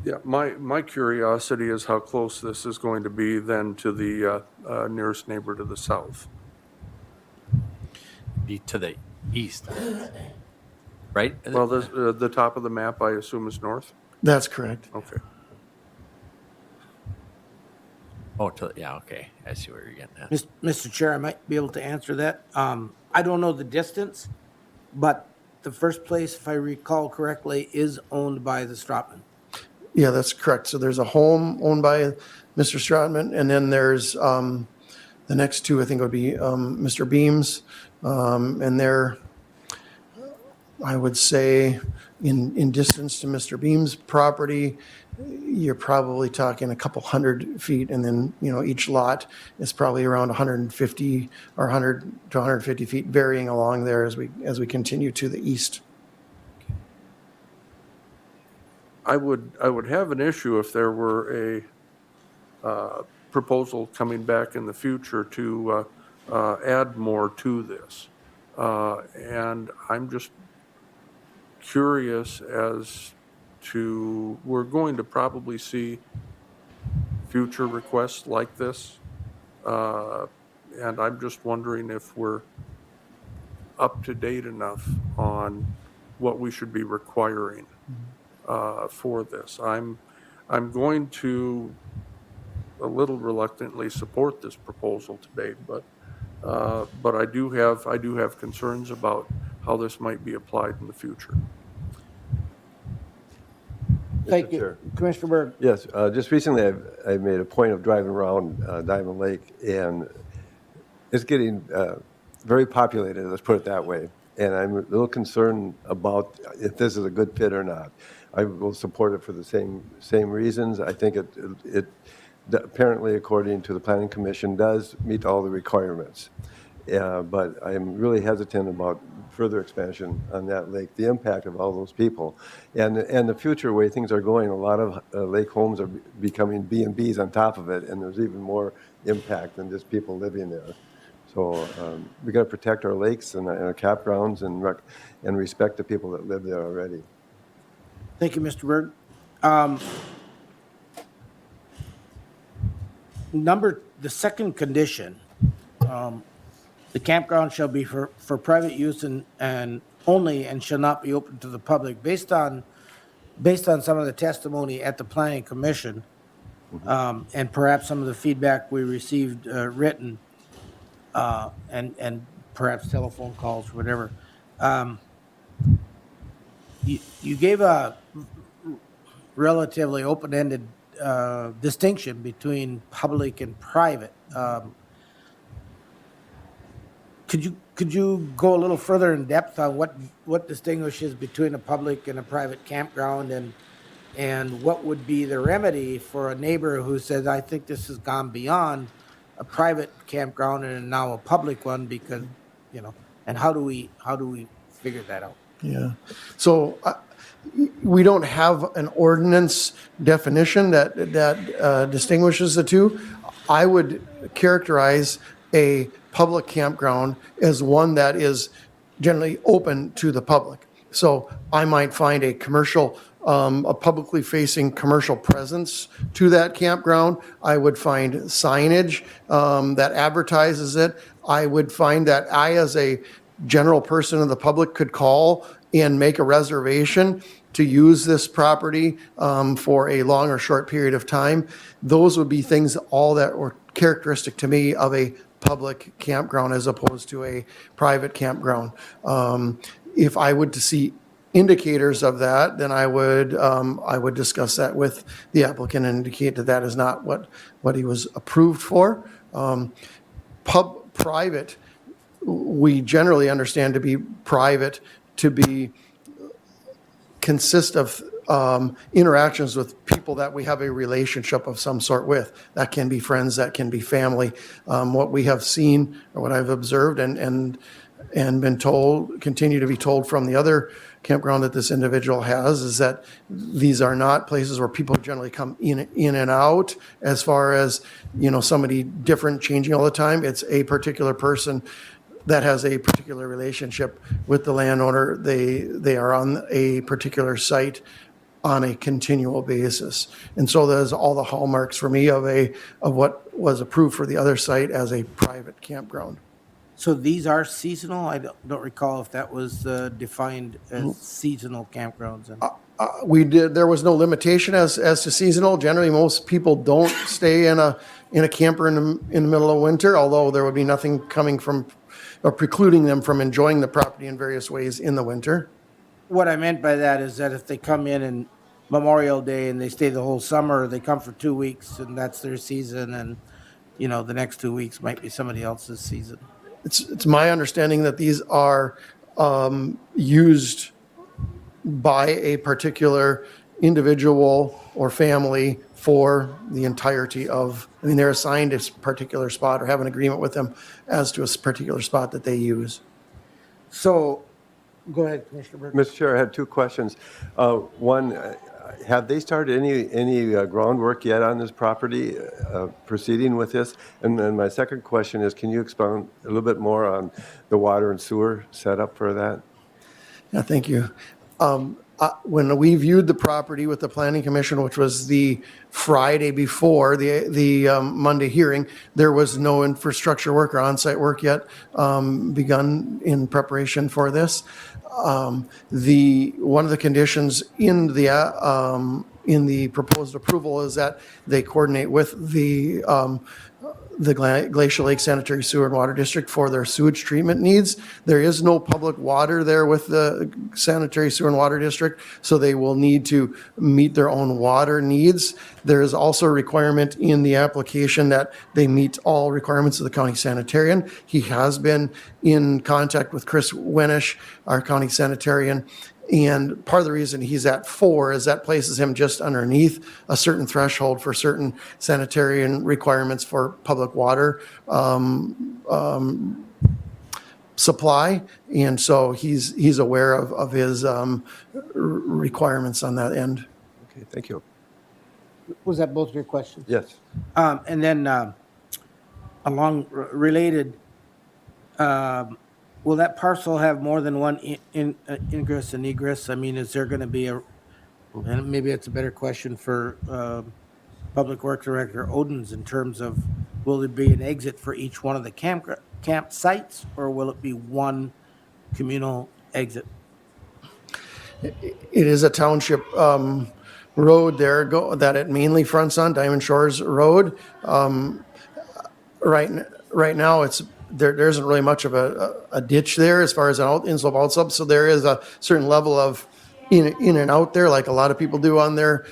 Yeah, my curiosity is how close this is going to be then to the nearest neighbor to the south. Be to the east, right? Well, the top of the map, I assume, is north? That's correct. Okay. Oh, yeah, okay. I see where you're getting at. Mr. Chair, I might be able to answer that. I don't know the distance, but the first place, if I recall correctly, is owned by the Stratman. Yeah, that's correct. So there's a home owned by Mr. Stratman, and then there's the next two, I think would be Mr. Beams, and they're, I would say, in distance to Mr. Beams' property, you're probably talking a couple 100 feet, and then, each lot is probably around 150 or 100 to 150 feet, varying along there as we continue to the east. I would have an issue if there were a proposal coming back in the future to add more to this. And I'm just curious as to, we're going to probably see future requests like this. And I'm just wondering if we're up to date enough on what we should be requiring for this. I'm going to a little reluctantly support this proposal today, but I do have concerns about how this might be applied in the future. Thank Mr. you. Chair. Commissioner Berg. Yes, just recently I made a point of driving around Diamond Lake, and it's getting very populated, let's put it that way. And I'm a little concerned about if this is a good fit or not. I will support it for the same reasons. I think it apparently, according to the Planning Commission, does meet all the requirements. But I'm really hesitant about further expansion on that lake, the impact of all those people. And the future way things are going, a lot of lake homes are becoming B&Bs on top of it, and there's even more impact than just people living there. So we got to protect our lakes and our campgrounds and respect the people that live there already. Thank you, Mr. Berg. The second condition, the campground shall be for private use and only, and shall not be open to the public. Based on some of the testimony at the Planning Commission, and perhaps some of the feedback we received written, and perhaps telephone calls, whatever, you gave a relatively open-ended distinction between public and private. Could you go a little further in depth on what distinguishes between a public and a private campground, and what would be the remedy for a neighbor who says, I think this has gone beyond a private campground and now a public one, because, and how do we figure that out? Yeah. So we don't have an ordinance definition that distinguishes the two. I would characterize a public campground as one that is generally open to the public. So I might find a publicly facing commercial presence to that campground. I would find signage that advertises it. I would find that I, as a general person of the public, could call and make a reservation to use this property for a long or short period of time, those would be things all that were characteristic to me of a public campground as opposed to a private campground. If I would to see indicators of that, then I would discuss that with the applicant and indicate that that is not what he was approved for. Private, we generally understand to be private to be consist of interactions with people that we have a relationship of some sort with. That can be friends, that can be family. What we have seen, or what I've observed and been told, continue to be told from the other campground that this individual has, is that these are not places where people generally come in and out as far as, somebody different changing all the time. It's a particular person that has a particular relationship with the landowner. They are on a particular site on a continual basis. And so there's all the hallmarks for me of what was approved for the other site as a private campground. So these are seasonal? I don't recall if that was defined as seasonal campgrounds. There was no limitation as to seasonal. Generally, most people don't stay in a camper in the middle of winter, although there would be nothing coming from or precluding them from enjoying the property in various ways in the winter. What I meant by that is that if they come in Memorial Day and they stay the whole summer, they come for 2 weeks and that's their season, and the next 2 weeks might be somebody else's season. It's my understanding that these are used by a particular individual or family for the entirety of, they're assigned a particular spot or have an agreement with them as to a particular spot that they use. So, go ahead, Commissioner Burke. Mr. Chair, I had two questions. One, have they started any groundwork yet on this property, proceeding with this? And then my second question is, can you expound a little bit more on the water and sewer setup for that? Yeah, thank you. When we viewed the property with the Planning Commission, which was the Friday before the Monday hearing, there was no infrastructure work or on-site work yet begun in preparation for this. One of the conditions in the proposed approval is that they coordinate with the Glacial Lake Sanitary Sewer and Water District for their sewage treatment needs. There is no public water there with the Sanitary Sewer and Water District, so they will need to meet their own water needs. There is also a requirement in the application that they meet all requirements of the county sanitarian. He has been in contact with Chris Wenish, our county sanitarian, and part of the reason he's at 4 is that places him just underneath a certain threshold for certain sanitarian requirements for public water supply. And so he's aware of his requirements on that end. Okay, thank you. Was that both of your questions? Yes. And then related, will that parcel have more than one ingress and egress? Is there going to be and maybe it's a better question for Public Works Director Odens in terms of, will there be an exit for each one of the campsites, or will it be one communal exit? It is a township road there that it mainly fronts on, Diamond Shores Road. Right now, there isn't really much of a ditch there as far as an inslope outslope, so there is a certain level of in and out there, like a lot of people do on their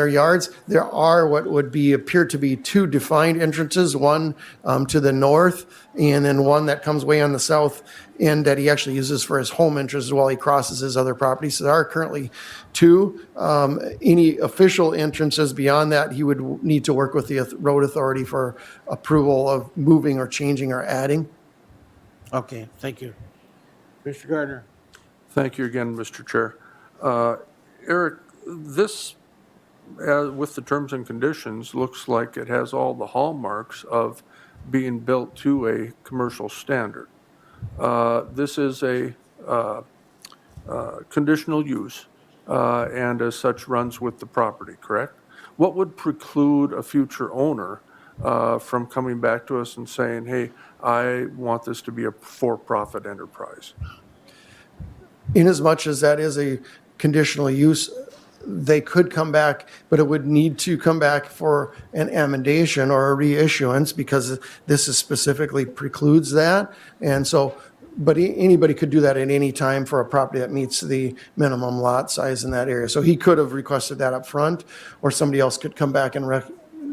yards. There are what would appear to be 2 defined entrances, one to the north, and then one that comes way on the south end that he actually uses for his home entrance while he crosses his other property. So there are currently 2. Any official entrances beyond that, he would need to work with the road authority for approval of moving or changing or adding. Okay, thank you. Mr. Gardner. Thank you again, Mr. Chair. Eric, this, with the terms and conditions, looks like it has all the hallmarks of being built to a commercial standard. This is a conditional use, and as such runs with the property, correct? What would preclude a future owner from coming back to us and saying, hey, I want this to be a for-profit enterprise? inasmuch as that is a conditional use, they could come back, but it would need to come back for an amendation or a reissuance because this is specifically precludes that. And so, but anybody could do that at any time for a property that meets the minimum lot size in that area. So he could have requested that up front, or somebody else could come back and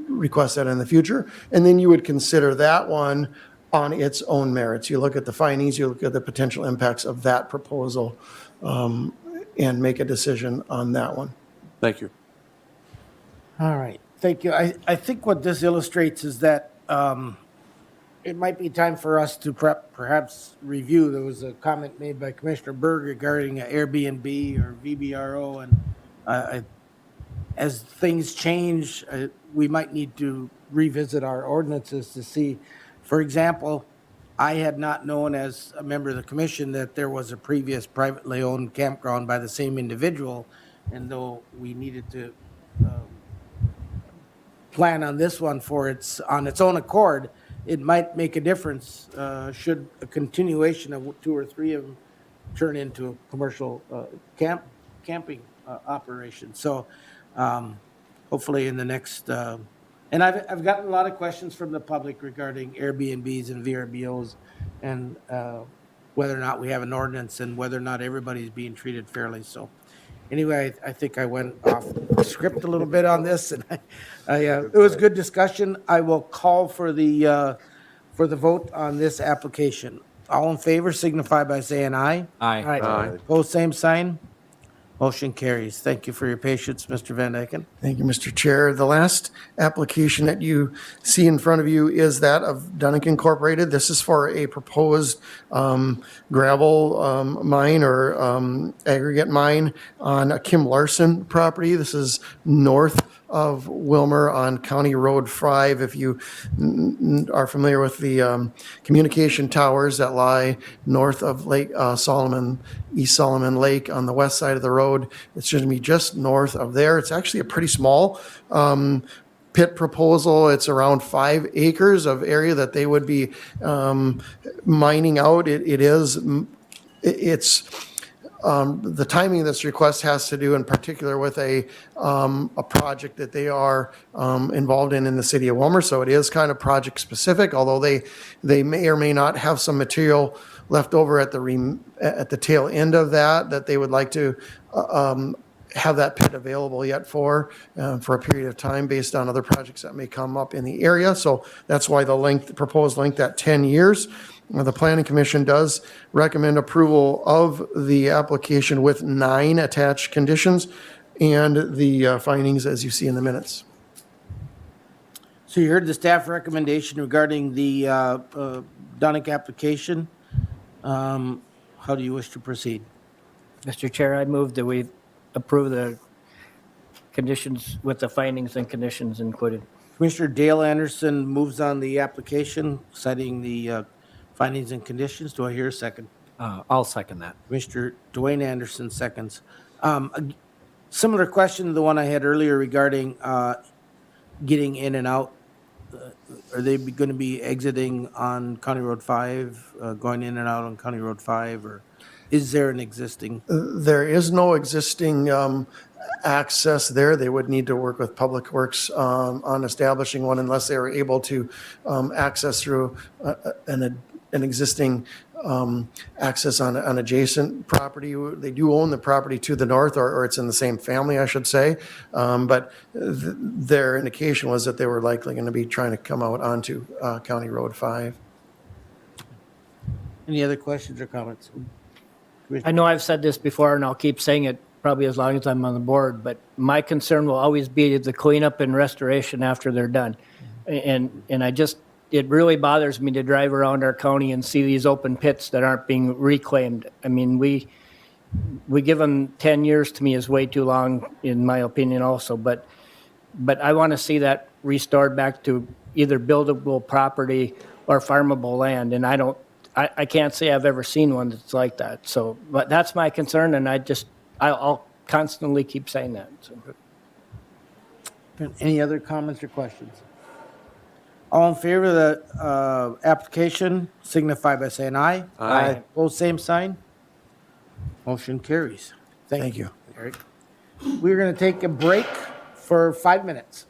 request that in the future. And then you would consider that one on its own merits. You look at the findings, you look at the potential impacts of that proposal, and make a decision on that one. Thank you. All right, thank you. I think what this illustrates is that it might be time for us to perhaps review. There was a comment made by Commissioner Berg regarding Airbnb or VBRO, and as things change, we might need to revisit our ordinances to see. For example, I had not known as a member of the commission that there was a previous privately owned campground by the same individual, and though we needed to plan on this one on its own accord, it might make a difference should a continuation of 2 or 3 of them turn into a commercial camping operation. So hopefully in the next, and I've gotten a lot of questions from the public regarding Airbnbs and VRBOs, and whether or not we have an ordinance and whether or not everybody's being treated fairly. So anyway, I think I went off script a little bit on this, and it was good discussion. I will call for the vote on this application. All in favor signify by saying aye. Aye. Aye. Opposed, same sign. Motion carries. Thank you for your patience, Mr. Van Dyken. Thank you, Mr. Chair. The last application that you see in front of you is that of Dunick Incorporated. This is for a proposed gravel mine or aggregate mine on a Kim Larson property. This is north of Wilmer on County Road 5. If you are familiar with the communication towers that lie north of Lake Solomon, East Solomon Lake on the west side of the road, it's going to be just north of there. It's actually a pretty small pit proposal. It's around 5 acres of area that they would be mining out. The timing of this request has to do in particular with a project that they are involved in the city of Wilmer. So it is kind of project specific, although they may or may not have some material left over at the tail end of that they would like to have that pit available yet for a period of time based on other projects that may come up in the area. So that's why the proposed length at 10 years. The Planning Commission does recommend approval of the application with 9 attached conditions and the findings as you see in the minutes. So you heard the staff recommendation regarding the Dunick application. How do you wish to proceed? Mr. Chair, I move that we approve the conditions with the findings and conditions included. Commissioner Dale Anderson moves on the application, citing the findings and conditions. Do I hear a second? I'll second that. Commissioner Dwayne Anderson seconds. A similar question to the one I had earlier regarding getting in and out. Are they going to be exiting on County Road 5, going in and out on County Road 5, or is there an existing? There is no existing access there. They would need to work with Public Works on establishing one unless they were able to access through an existing access on adjacent property. They do own the property to the north, or it's in the same family, I should say. But their indication was that they were likely going to be trying to come out onto County Road 5. Any other questions or comments? I know I've said this before, and I'll keep saying it probably as long as I'm on the board, but my concern will always be the cleanup and restoration after they're done. And it really bothers me to drive around our county and see these open pits that aren't being reclaimed. I mean, we give them 10 years, to me is way too long, in my opinion also, but I want to see that restored back to either buildable property or farmable land, and I can't say I've ever seen one that's like that. So, but that's my concern, and I'll constantly keep saying that. So. Any other comments or questions? All in favor of the application signify by saying aye. Aye. Opposed, same sign. Motion carries. Thank you. Eric. We're going to take a break for 5 minutes.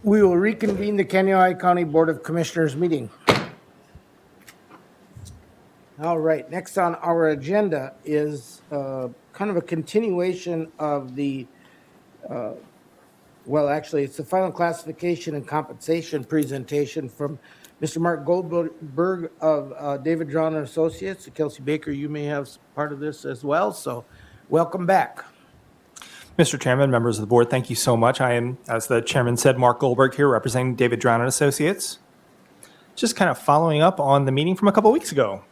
We will reconvene the Kaneohe County Board of Commissioners meeting. All right, next on our agenda is kind of a continuation of the, well, actually, it's the final classification and compensation presentation from Mr. Mark Goldberg of David Drown and Associates. Kelsey Baker, you may have part of this as well, so welcome back. Mr. Chairman, members of the board, thank you so much. I am, as the chairman said, Mark Goldberg here representing David Drown and Associates. Just kind of following up on the meeting from a couple weeks ago.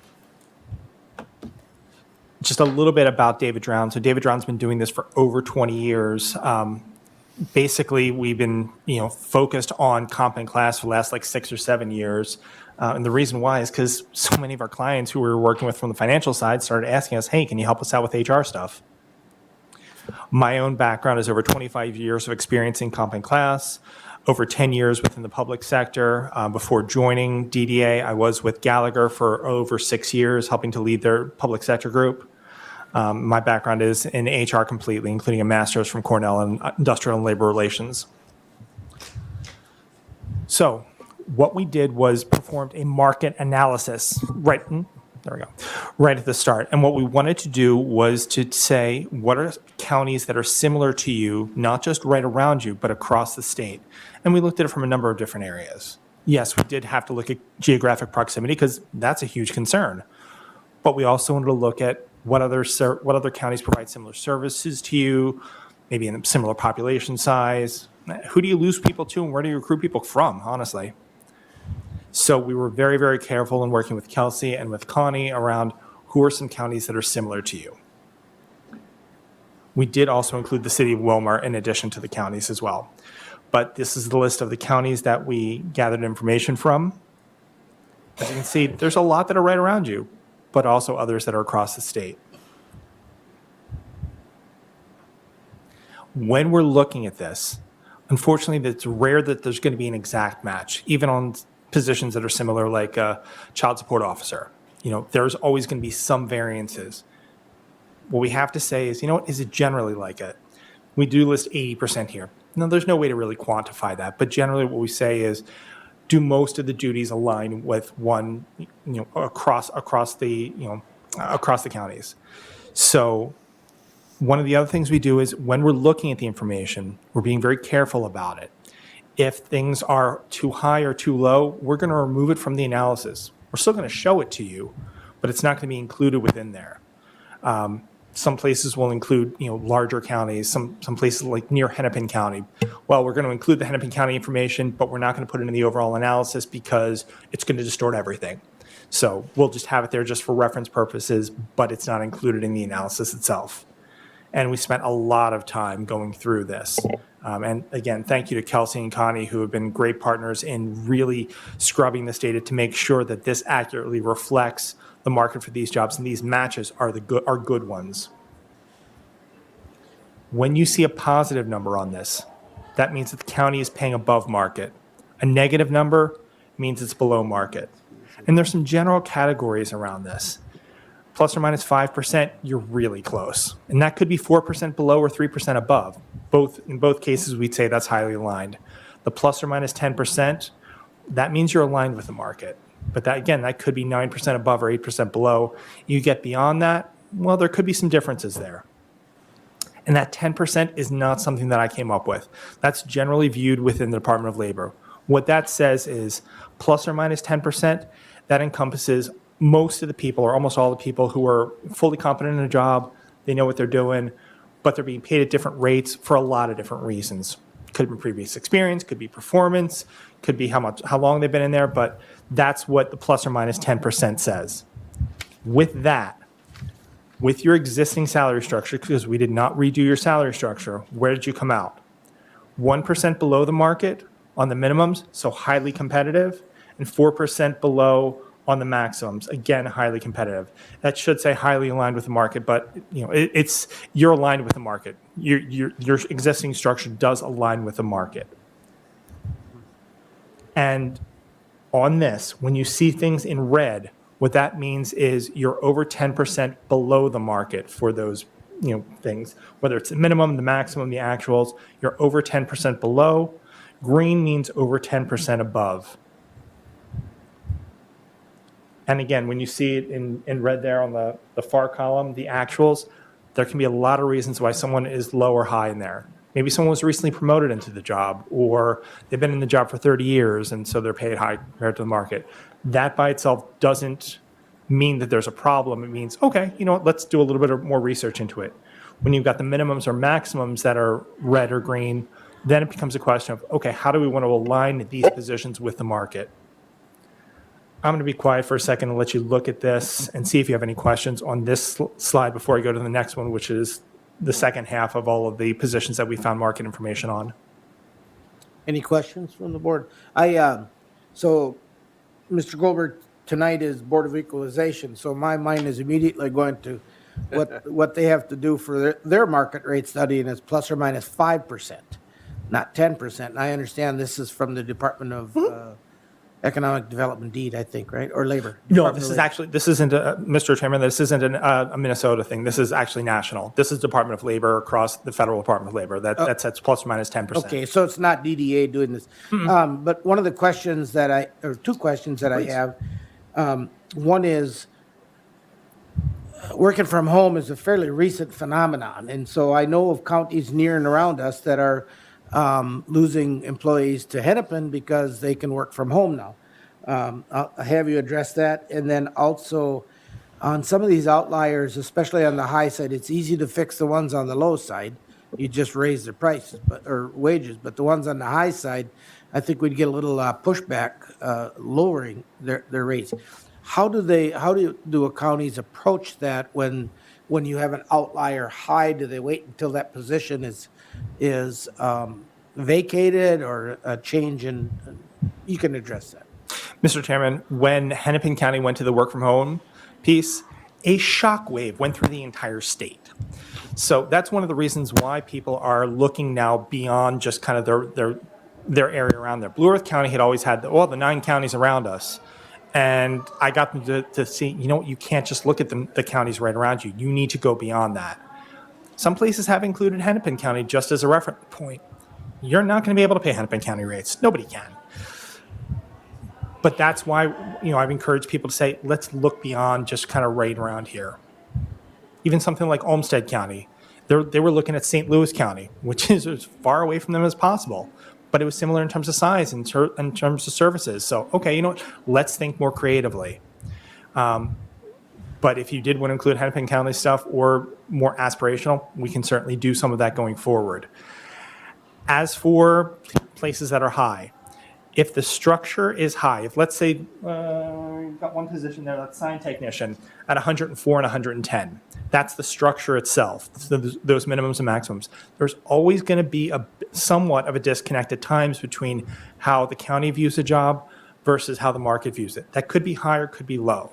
Just a little bit about David Drown. So David Drown's been doing this for over 20 years. Basically, we've been focused on comp and class for the last like 6 or 7 years. And the reason why is because so many of our clients who we were working with from the financial side started asking us, hey, can you help us out with HR stuff? My own background is over 25 years of experience in comp and class, over 10 years within the public sector. Before joining DDA, I was with Gallagher for over 6 years, helping to lead their public sector group. My background is in HR completely, including a master's from Cornell in Industrial and Labor Relations. So what we did was performed a market analysis right at the start. And what we wanted to do was to say, what are counties that are similar to you, not just right around you, but across the state? And we looked at it from a number of different areas. Yes, we did have to look at geographic proximity because that's a huge concern. But we also wanted to look at what other counties provide similar services to you, maybe in a similar population size. Who do you lose people to and where do you recruit people from, honestly? So we were very, very careful in working with Kelsey and with Connie around who are some counties that are similar to you. We did also include the city of Wilmer in addition to the counties as well. But this is the list of the counties that we gathered information from. As you can see, there's a lot that are right around you, but also others that are across the state. When we're looking at this, unfortunately, it's rare that there's going to be an exact match, even on positions that are similar, like a child support officer. There's always going to be some variances. What we have to say is, is it generally like it? We do list 80% here. Now, there's no way to really quantify that, but generally what we say is, do most of the duties align with one, across the counties? So one of the other things we do is when we're looking at the information, we're being very careful about it. If things are too high or too low, we're going to remove it from the analysis. We're still going to show it to you, but it's not going to be included within there. Some places will include, larger counties, some places like near Hennepin County. Well, we're going to include the Hennepin County information, but we're not going to put it in the overall analysis because it's going to distort everything. So we'll just have it there just for reference purposes, but it's not included in the analysis itself. And we spent a lot of time going through this. And again, thank you to Kelsey and Connie, who have been great partners in really scrubbing this data to make sure that this accurately reflects the market for these jobs, and these matches are good ones. When you see a positive number on this, that means that the county is paying above market. A negative number means it's below market. And there's some general categories around this. Plus or minus 5%, you're really close. And that could be 4% below or 3% above. In both cases, we'd say that's highly aligned. The plus or minus 10%, that means you're aligned with the market. But that could be 9% above or 8% below. You get beyond that, well, there could be some differences there. And that 10% is not something that I came up with. That's generally viewed within the Department of Labor. What that says is plus or minus 10%, that encompasses most of the people or almost all the people who are fully competent in a job, they know what they're doing, but they're being paid at different rates for a lot of different reasons. Could be previous experience, could be performance, could be how long they've been in there, but that's what the plus or minus 10% says. With that, with your existing salary structure, because we did not redo your salary structure, where did you come out? 1% below the market on the minimums, so highly competitive, and 4% below on the maximums, again, highly competitive. That should say highly aligned with the market, but you're aligned with the market. Your existing structure does align with the market. And on this, when you see things in red, what that means is you're over 10% below the market for those things, whether it's the minimum, the maximum, the actuals, you're over 10% below, Green means over 10% above. And again, when you see it in red there on the far column, the actuals, there can be a lot of reasons why someone is low or high in there. Maybe someone was recently promoted into the job, or they've been in the job for 30 years, and so they're paid high compared to the market. That by itself doesn't mean that there's a problem. It means, okay, you know what, let's do a little bit of more research into it. When you've got the minimums or maximums that are red or green, then it becomes a question of, okay, how do we want to align these positions with the market? I'm going to be quiet for a second and let you look at this and see if you have any questions on this slide before I go to the next one, which is the second half of all of the positions that we found market information on. Any questions from the board? So, Mr. Goldberg, tonight is Board of Equalization, so my mind is immediately going to what they have to do for their market rate study, and it's plus or minus 5%, not 10%. And I understand this is from the Department of Economic Development deed, I think, right? Or Labor? No, Department this of is Labor. actually, this isn't, Mr. Chairman, this isn't a Minnesota thing. This is actually national. This is Department of Labor across the Federal Department of Labor. That sets plus or minus 10%. Okay, so it's not DDA doing this. But one of the questions or two questions that I have, one is, working from home is a fairly recent phenomenon. And so I know of counties near and around us that are losing employees to Hennepin because they can work from home now. I'll have you address that. And then also, on some of these outliers, especially on the high side, it's easy to fix the ones on the low side. You just raise the prices or wages. But the ones on the high side, I think we'd get a little pushback lowering their rates. How do counties approach that when you have an outlier high? Do they wait until that position is vacated, or a change in? You can address that. Mr. Chairman, when Hennepin County went to the work from home piece, a shockwave went through the entire state. So that's one of the reasons why people are looking now beyond just kind of their area around there. Blue Earth County had always had the 9 counties around us. And I got them to see, you know what, you can't just look at the counties right around you. You need to go beyond that. Some places have included Hennepin County just as a reference point. You're not going to be able to pay Hennepin County rates. Nobody can. But that's why, I've encouraged people to say, let's look beyond just kind of right around here. Even something like Olmsted County, they were looking at St. Louis County, which is as far away from them as possible. But it was similar in terms of size and in terms of services. So, okay, you know what? Let's think more creatively. But if you did want to include Hennepin County stuff or more aspirational, we can certainly do some of that going forward. As for places that are high, if the structure is high, if let's say we've got one position there, that's sign technician at 104 and 110. That's the structure itself, those minimums and maximums. There's always going to be somewhat of a disconnect at times between how the county views a job versus how the market views it. That could be high or could be low.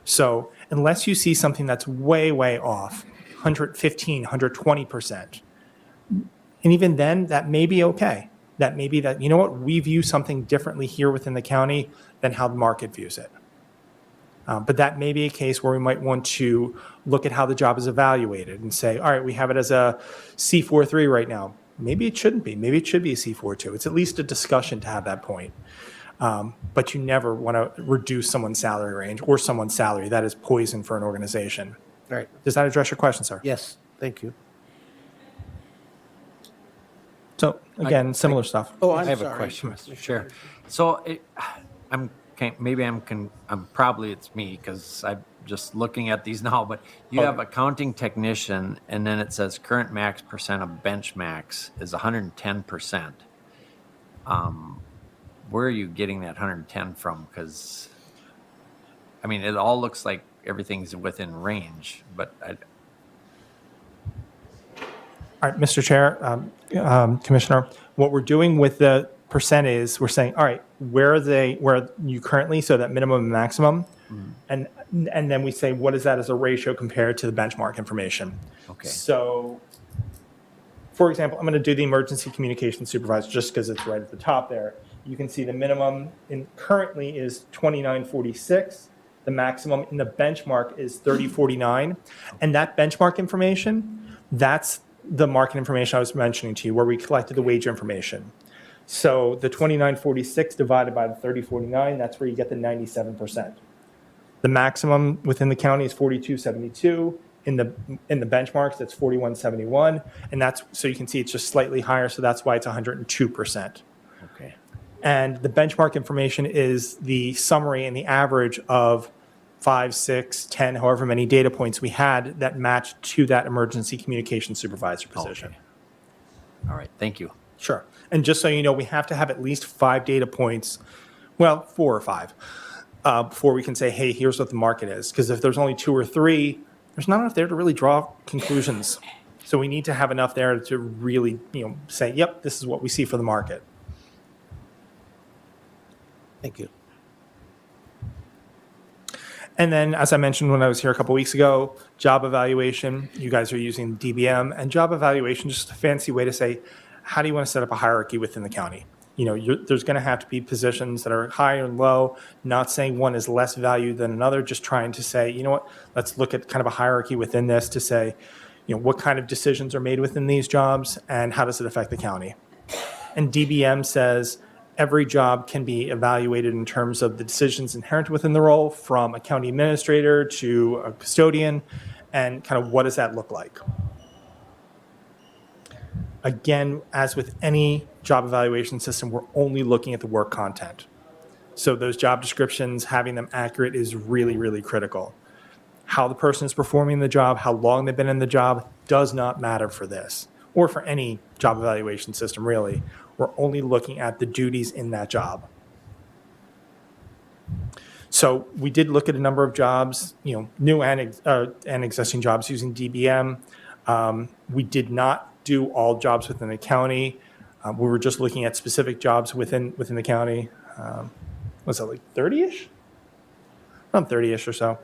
So unless you see something that's way, way off, 115, 120%, and even then, that may be okay. That may be that, you know what, we view something differently here within the county than how the market views it. But that may be a case where we might want to look at how the job is evaluated and say, all right, we have it as a C43 right now. Maybe it shouldn't be. Maybe it should be a C42. It's at least a discussion to have that point. But you never want to reduce someone's salary range or someone's salary. That is poison for an organization. All right. Does that address your question, sir? Yes, thank you. So again, similar stuff. Oh, I I'm have sorry. a question, Mr. Chair. So probably it's me because I'm just looking at these now, but you have accounting technician and then it says current max percent of bench max is 110%. Where are you getting that 110 from? Because, it all looks like everything's within range, but All right, Mr. Chair, Commissioner, what we're doing with the percent is we're saying, all right, where are you currently, so that minimum and maximum, and then we say, what is that as a ratio compared to the benchmark information? Okay. So, for example, I'm going to do the emergency communications supervisor just because it's right at the top there. You can see the minimum currently is 2946. The maximum in the benchmark is 3049. And that benchmark information, that's the market information I was mentioning to you, where we collected the wage information. So the 2946 divided by the 3049, that's where you get the 97%. The maximum within the county is 4272. In the benchmarks, that's 4171, and that's, so you can see it's just slightly higher, so that's why it's 102%. Okay. And the benchmark information is the summary and the average of 5, 6, 10, however many data points we had that matched to that emergency communication supervisor position. Okay. All right, thank you. Sure. And just so you know, we have to have at least 5 data points, well, 4 or 5, before we can say, hey, here's what the market is. Because if there's only 2 or 3, there's not enough there to really draw conclusions. So we need to have enough there to really, say, yep, this is what we see for the market. Thank you. And then, as I mentioned when I was here a couple weeks ago, job evaluation, you guys are using DBM, and job evaluation is just a fancy way to say, how do you want to set up a hierarchy within the county? There's going to have to be positions that are high and low, not saying one is less valued than another, just trying to say, you know what, let's look at kind of a hierarchy within this to say, what kind of decisions are made within these jobs and how does it affect the county? And DBM says every job can be evaluated in terms of the decisions inherent within the role, from a county administrator to a custodian, and kind of what does that look like? Again, as with any job evaluation system, we're only looking at the work content. So those job descriptions, having them accurate is really, really critical. How the person is performing the job, how long they've been in the job, does not matter for this, or for any job evaluation system, really. We're only looking at the duties in that job. So we did look at a number of jobs, new and existing jobs using DBM. We did not do all jobs within the county. We were just looking at specific jobs within the county. Was it like 30-ish? Around 30-ish or so.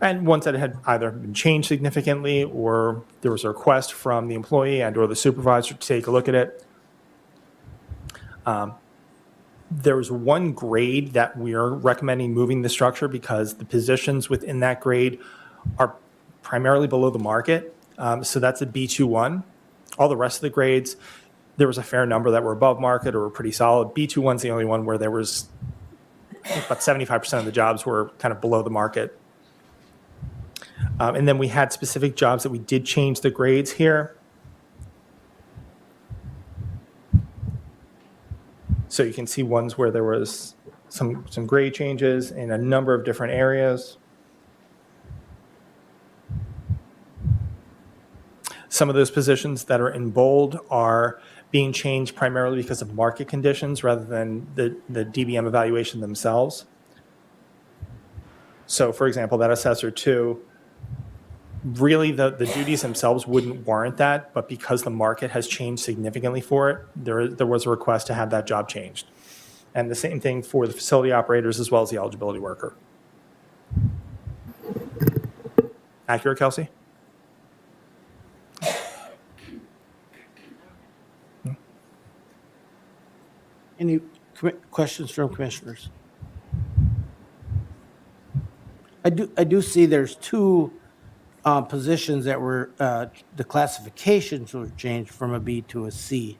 And ones that had either been changed significantly, or there was a request from the employee and or the supervisor to take a look at it. There was one grade that we are recommending moving the structure because the positions within that grade are primarily below the market. So that's a B21. All the rest of the grades, there was a fair number that were above market or were pretty solid. B21's the only one where there was, I think, about 75% of the jobs were kind of below the market. And then we had specific jobs that we did change the grades here. So you can see ones where there was some grade changes in a number of different areas. Some of those positions that are in bold are being changed primarily because of market conditions rather than the DBM evaluation themselves. So, for example, that assessor 2, really the duties themselves wouldn't warrant that, but because the market has changed significantly for it, there was a request to have that job changed. And the same thing for the facility operators as well as the eligibility worker. Accurate, Kelsey? Any questions from commissioners? I do see there's 2 positions that were, the classifications were changed from a B to a C.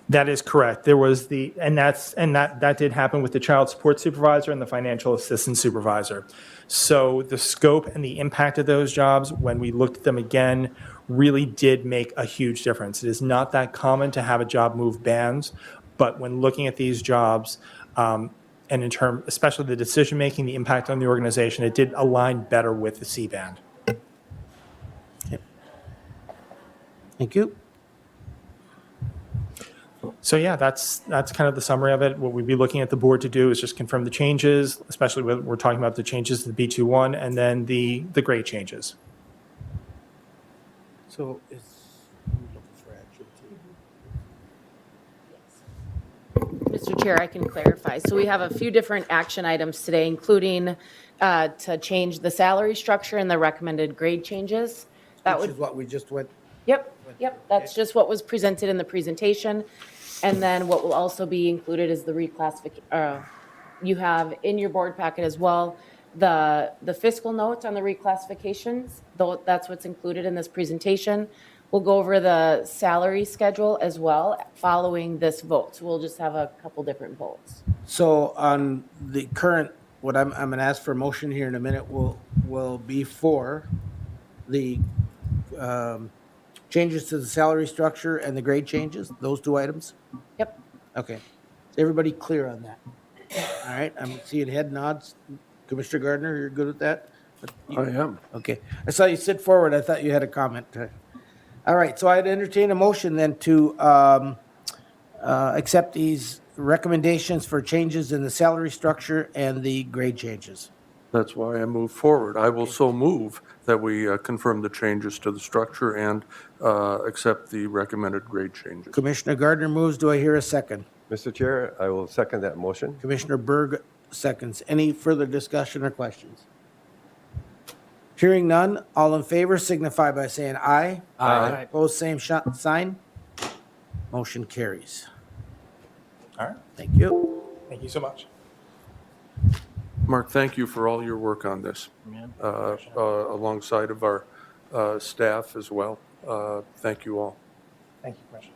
That is correct. There was that did happen with the child support supervisor and the financial assistance supervisor. So the scope and the impact of those jobs, when we looked at them again, really did make a huge difference. It is not that common to have a job move bands, but when looking at these jobs, and in terms, especially the decision making, the impact on the organization, it did align better with the C band. Yep. Thank you. So yeah, that's kind of the summary of it. What we'd be looking at the board to do is just confirm the changes, especially when we're talking about the changes to the B21 and then the grade changes. So it's looking for action too. Mr. Chair, I can clarify. So we have a few different action items today, including to change the salary structure and the recommended grade changes. Which is what we just went. Yep, that's just what was presented in the presentation. And then what will also be included is the reclassification. You have in your board packet as well the fiscal note on the reclassifications, though that's what's included in this presentation. We'll go over the salary schedule as well following this vote. So we'll just have a couple different votes. So on the current, what I'm going to ask for a motion here in a minute will be for the changes to the salary structure and the grade changes, those two items? Yep. Okay. Is everybody clear on that? All right, I'm seeing head nods. Commissioner Gardner, you're good with that? I am. Okay. I saw you sit forward. I thought you had a comment. All right, so I'd entertain a motion then to accept these recommendations for changes in the salary structure and the grade changes. That's why I move forward. I will so move that we confirm the changes to the structure and accept the recommended grade changes. Commissioner Gardner moves. Do I hear a second? Mr. Chair, I will second that motion. Commissioner Berg seconds. Any further discussion or questions? Hearing none, all in favor signify by saying aye. Aye. Opposed, same sign. Motion carries. All right. Thank you. Thank you so much. Mark, thank you for all your work on this, alongside of our staff as well. Thank you all. Thank you, Commissioner.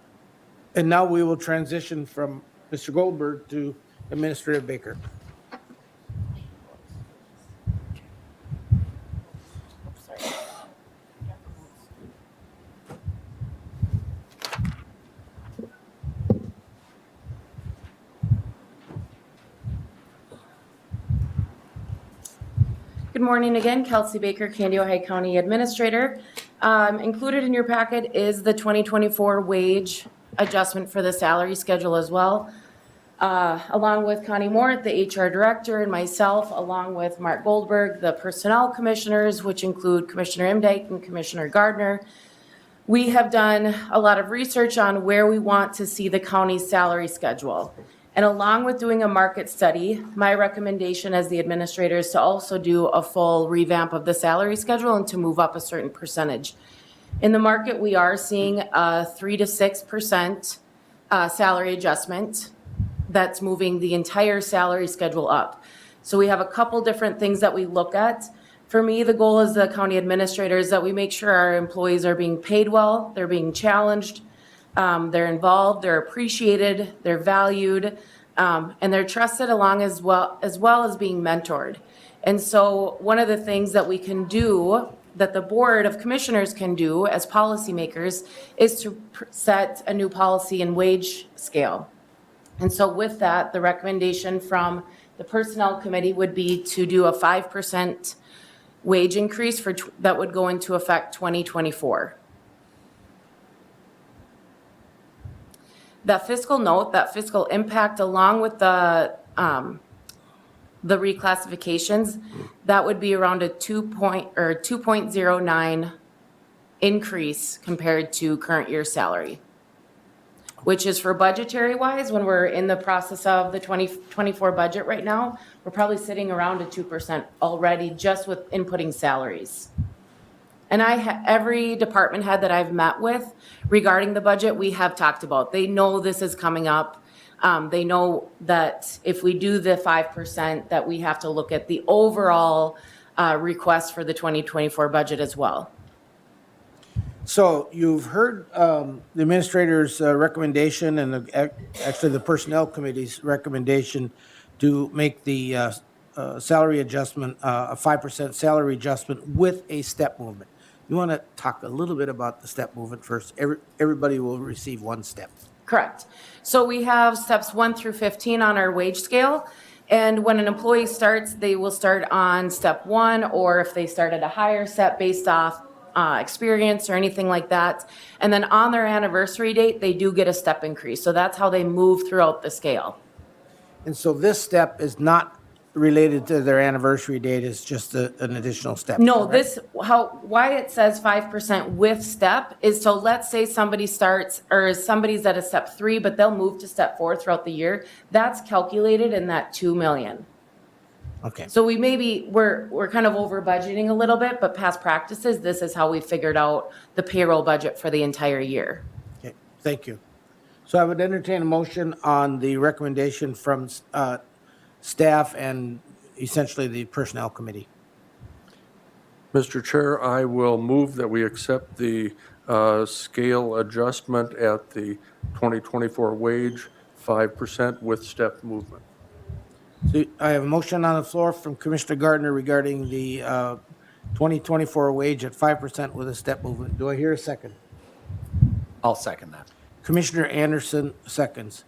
And now we will transition from Mr. Goldberg to Administrator Baker. Good morning again, Kelsey Baker, Candy Ojai County Administrator. Included in your packet is the 2024 wage adjustment for the salary schedule as well. Along with Connie Moore, the HR Director, and myself, along with Mark Goldberg, the Personnel Commissioners, which include Commissioner Imdike and Commissioner Gardner. We have done a lot of research on where we want to see the county's salary schedule. And along with doing a market study, my recommendation as the administrator is to also do a full revamp of the salary schedule and to move up a certain percentage. In the market, we are seeing a 3 to 6% salary adjustment that's moving the entire salary schedule up. So we have a couple different things that we look at. For me, the goal as the county administrator is that we make sure our employees are being paid well, they're being challenged, they're involved, they're appreciated, they're valued, and they're trusted along as well as being mentored. And so one of the things that we can do, that the Board of Commissioners can do as policymakers, is to set a new policy and wage scale. And so with that, the recommendation from the Personnel Committee would be to do a 5% wage increase that would go into effect 2024. That fiscal note, that fiscal impact, along with the reclassifications, that would be around a 2.09 increase compared to current year's salary, which is for budgetary wise, when we're in the process of the 2024 budget right now, we're probably sitting around a 2% already just with inputting salaries. And every department head that I've met with regarding the budget, we have talked about. They know this is coming up. They know that if we do the 5%, that we have to look at the overall request for the 2024 budget as well. So you've heard the administrator's recommendation and actually the Personnel Committee's recommendation to make the salary adjustment, a 5% salary adjustment with a step movement. You want to talk a little bit about the step movement first? Everybody will receive one step. Correct. So we have steps 1 through 15 on our wage scale. And when an employee starts, they will start on step 1, or if they start at a higher step based off experience or anything like that. And then on their anniversary date, they do get a step increase. So that's how they move throughout the scale. And so this step is not related to their anniversary date, it's just an additional step. No, correct? why it says 5% with step is, so let's say somebody starts, or somebody's at a step 3, but they'll move to step 4 throughout the year. That's calculated in that 2 million. Okay. So we're kind of over budgeting a little bit, but past practices, this is how we figured out the payroll budget for the entire year. Okay, thank you. So I would entertain a motion on the recommendation from staff and essentially the Personnel Committee. Mr. Chair, I will move that we accept the scale adjustment at the 2024 wage, 5% with step movement. So I have a motion on the floor from Commissioner Gardner regarding the 2024 wage at 5% with a step movement. Do I hear a second? I'll second that. Commissioner Anderson seconds.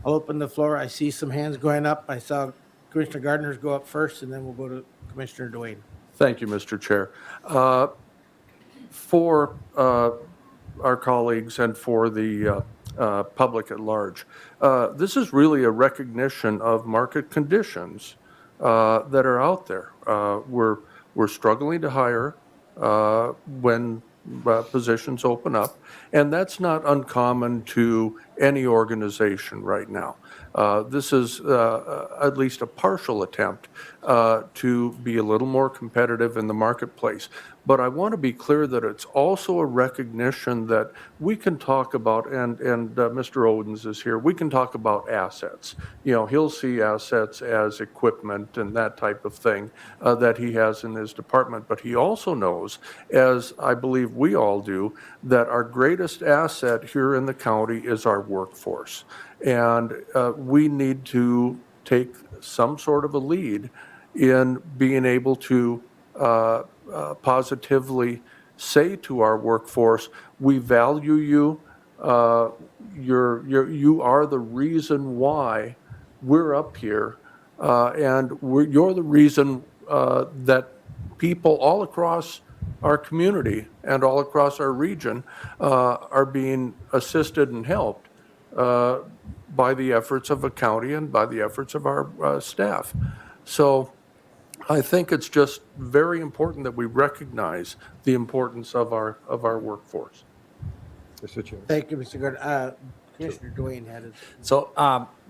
I'll open the floor. I see some hands going up. I saw Commissioner Gardner's go up first, and then we'll go to Commissioner Duane. Thank you, Mr. Chair. For our colleagues and for the public at large, this is really a recognition of market conditions that are out there. We're struggling to hire when positions open up, and that's not uncommon to any organization right now. This is at least a partial attempt to be a little more competitive in the marketplace. But I want to be clear that it's also a recognition that we can talk about, and Mr. Odens is here, we can talk about assets. You know, he'll see assets as equipment and that type of thing that he has in his department. But he also knows, as I believe we all do, that our greatest asset here in the county is our workforce. And we need to take some sort of a lead in being able to positively say to our workforce, we value you. You are the reason why we're up here, and you're the reason that people all across our community and all across our region are being assisted and helped by the efforts of a county and by the efforts of our staff. So I think it's just very important that we recognize the importance of our workforce. Mr. Chair. Thank you, Mr. Gardner. Commissioner Duane had it. So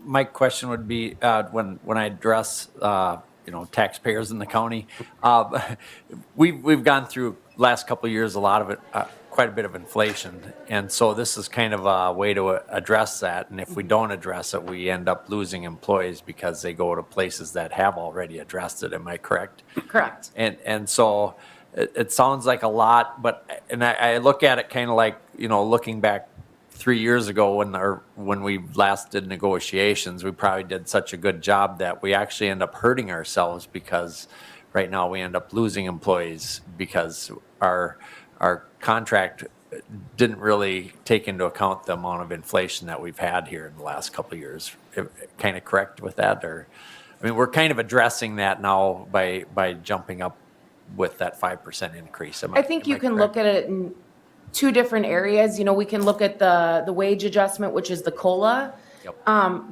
my question would be, when I address taxpayers in the county, we've gone through last couple of years a lot of it, quite a bit of inflation, and so this is kind of a way to address that. And if we don't address it, we end up losing employees because they go to places that have already addressed it. Am I correct? Correct. And so it sounds like a lot, but I look at it kind of like, looking back 3 years ago when we last did negotiations, we probably did such a good job that we actually end up hurting ourselves, because right now we end up losing employees because our contract didn't really take into account the amount of inflation that we've had here in the last couple of years. Kind of correct with that? Or, I mean, we're kind of addressing that now by jumping up with that 5% increase. I think you can look at it in two different areas. We can look at the wage adjustment, which is the COLA. Yep.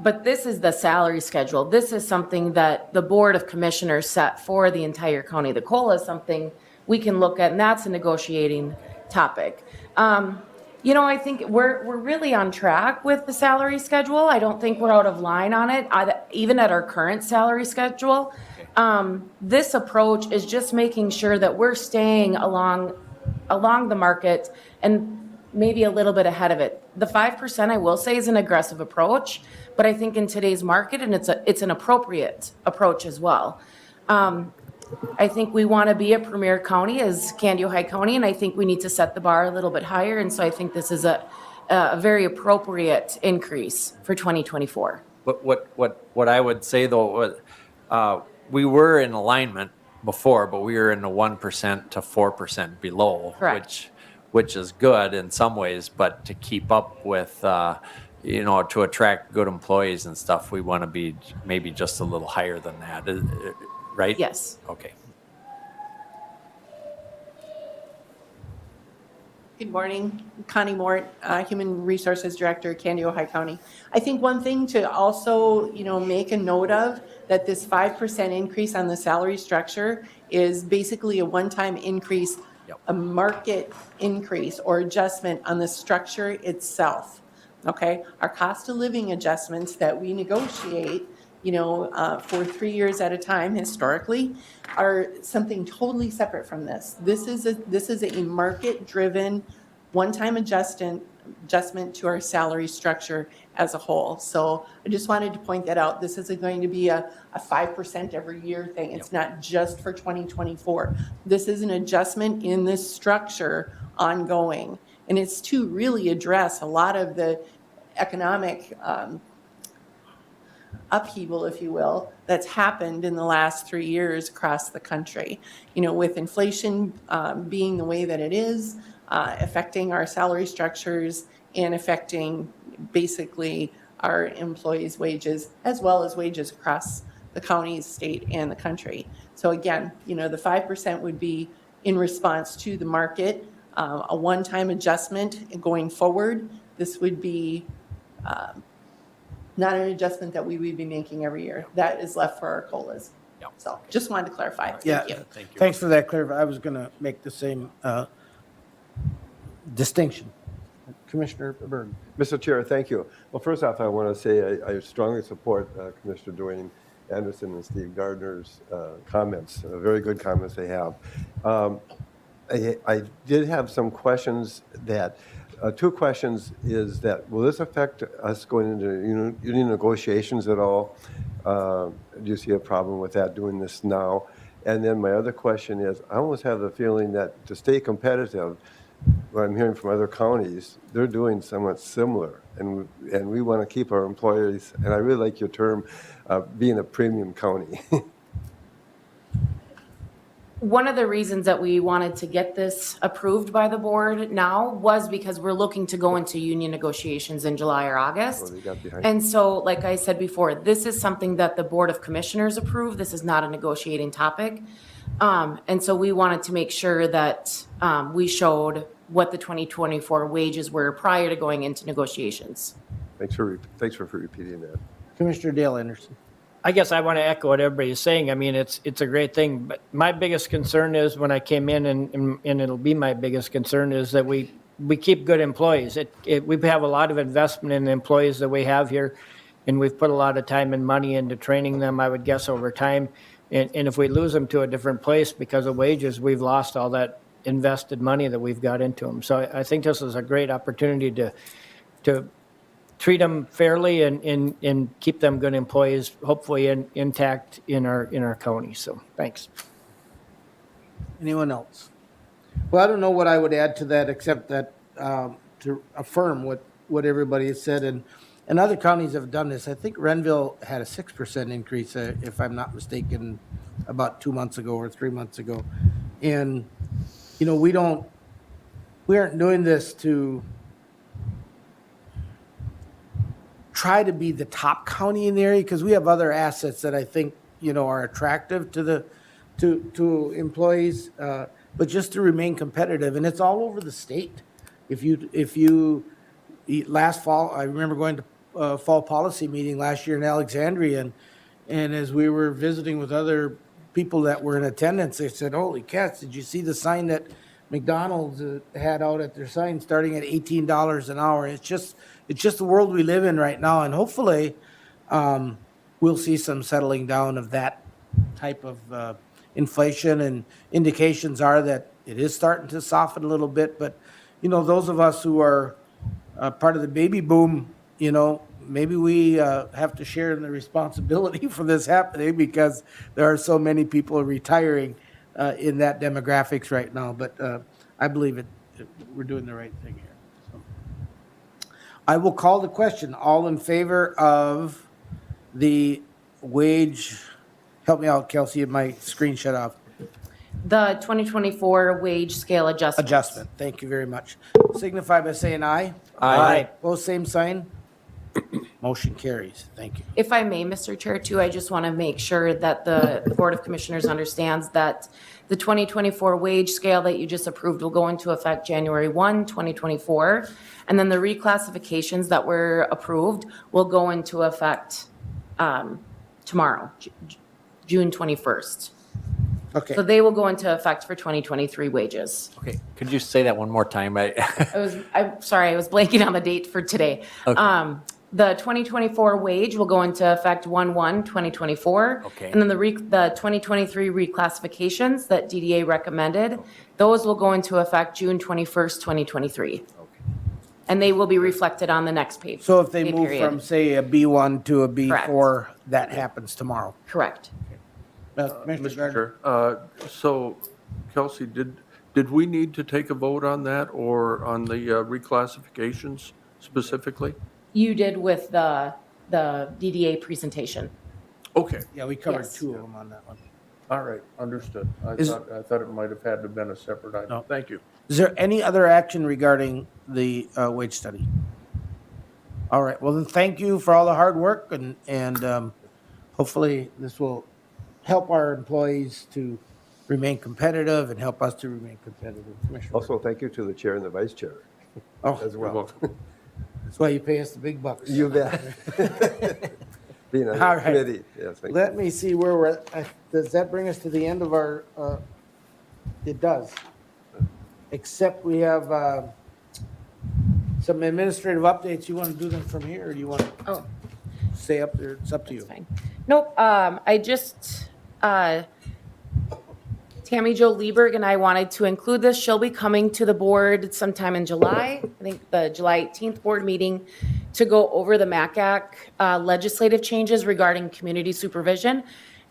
But this is the salary schedule. This is something that the Board of Commissioners set for the entire county. The COLA is something we can look at, and that's a negotiating topic. I think we're really on track with the salary schedule. I don't think we're out of line on it, even at our current salary schedule. This approach is just making sure that we're staying along the market and maybe a little bit ahead of it. The 5%, I will say, is an aggressive approach, but I think in today's market, and it's an appropriate approach as well. I think we want to be a premier county as Candy Ohio County, and I think we need to set the bar a little bit higher, and so I think this is a very appropriate increase for 2024. But what I would say, though, we were in alignment before, but we were in the 1% to 4% below. Correct. Which is good in some ways, but to keep up with, to attract good employees and stuff, we want to be maybe just a little higher than that, right? Yes. Okay. Good morning, Connie Mort, Human Resources Director, Candy Ohio County. I think one thing to also, make a note of, that this 5% increase on the salary structure is basically a one-time increase, a market increase or adjustment on the structure itself. Okay, our cost of living adjustments that we negotiate, for 3 years at a time historically, are something totally separate from this. This is a market-driven one-time adjustment to our salary structure as a whole. So I just wanted to point that out. This isn't going to be a 5% every year thing. It's not just for 2024. This is an adjustment in this structure ongoing. And it's to really address a lot of the economic upheaval, if you will, that's happened in the last 3 years across the country. You know, with inflation being the way that it is, affecting our salary structures and affecting basically our employees' wages, as well as wages across the counties, state, and the country. So again, you know, the 5% would be in response to the market, a one-time adjustment going forward. This would be not an adjustment that we would be making every year. That is left for our COLAs. So just wanted to clarify. Yeah, Thank you. thanks for that clarify. I was going to make the same distinction. Commissioner Berg. Mr. Chair, thank you. Well, first off, I want to say I strongly support Commissioner Dwayne Anderson and Steve Gardner's comments, very good comments they have. I did have some questions that, two questions is that, will this affect us going into union negotiations at all? Do you see a problem with that, doing this now? And then my other question is, I almost have the feeling that to stay competitive, what I'm hearing from other counties, they're doing somewhat similar. And we want to keep our employees, and I really like your term, being a premium county. One of the reasons that we wanted to get this approved by the board now was because we're looking to go into union negotiations in July or August. So they got behind. And so, like I said before, this is something that the Board of Commissioners approved. This is not a negotiating topic. And so we wanted to make sure that we showed what the 2024 wages were prior to going into negotiations. Thanks for repeating that. Commissioner Dale Anderson. I guess I want to echo what everybody's saying. I mean, it's a great thing, but my biggest concern is when I came in, and it'll be my biggest concern, is that we keep good employees. We have a lot of investment in the employees that we have here, and we've put a lot of time and money into training them, I would guess, over time. And if we lose them to a different place because of wages, we've lost all that invested money that we've got into them. So I think this is a great opportunity to treat them fairly and keep them good employees, hopefully intact in our county. So thanks. Anyone else? Well, I don't know what I would add to that, except that to affirm what everybody has said. And other counties have done this. I think Renville had a 6% increase, if I'm not mistaken, about 2 months ago or 3 months ago. And, you know, we aren't doing this to try to be the top county in the area, because we have other assets that I think, you know, are attractive to employees, but just to remain competitive. And it's all over the state. If you last fall, I remember going to fall policy meeting last year in Alexandria, and as we were visiting with other people that were in attendance, they said, "Holy cats, did you see the sign that McDonald's had out at their sign starting at $18 an hour?" It's just the world we live in right now, and hopefully we'll see some settling down of that type of inflation, and indications are that it is starting to soften a little bit. But, you know, those of us who are part of the baby boom, you know, maybe we have to share in the responsibility for this happening, because there are so many people retiring in that demographics right now. But I believe we're doing the right thing here. So I will call the question. All in favor of the wage, help me out, Kelsey, my screen shut off. The 2024 wage scale adjustment. Thank you very much. Signify by saying aye. Aye. Both same sign. Motion carries. Thank you. If I may, Mr. Chair, too, I just want to make sure that the Board of Commissioners understands that the 2024 wage scale that you just approved will go into effect January 1, 2024. And then the reclassifications that were approved will go into effect tomorrow, June 21st. Okay. So they will go into effect for 2023 wages. Okay, could you say that one more time? I'm sorry, I was blanking on the date for today. Okay. The 2024 wage will go into effect 1/1/2024. Okay. And then the 2023 reclassifications that DDA recommended, those will go into effect June 21st, 2023. And they will be reflected on the next pay. So if they pay move period. from, say, a B1 to a B4, that happens tomorrow. Correct. Commissioner Mr. Gardner? Chair, so Kelsey, did we need to take a vote on that or on the reclassifications specifically? You did with the DDA presentation. Okay, Yeah, we covered Yes. 2 of them on that one. all right, understood. I Is- thought it might have had to have been a separate item. No. Thank you. Is there any other action regarding the wage study? All right, well then, thank you for all the hard work and hopefully this will help our employees to remain competitive and help us to remain competitive. Commissioner. Also, thank you to the chair and the vice chair Oh, as well. that's why you pay us the big bucks. You bet. Being on All the right. committee, yes, thank you. Let me see where we're at. Does that bring us to the end of our, it does. Except we have some administrative updates. You want to do them from here or do you want to Oh. stay up there? It's up to you. Fine. Nope, I just, Tammy Jo Lieberg and I wanted to include this. She'll be coming to the board sometime in July, I think the July 18th board meeting, to go over the MACAC legislative changes regarding community supervision.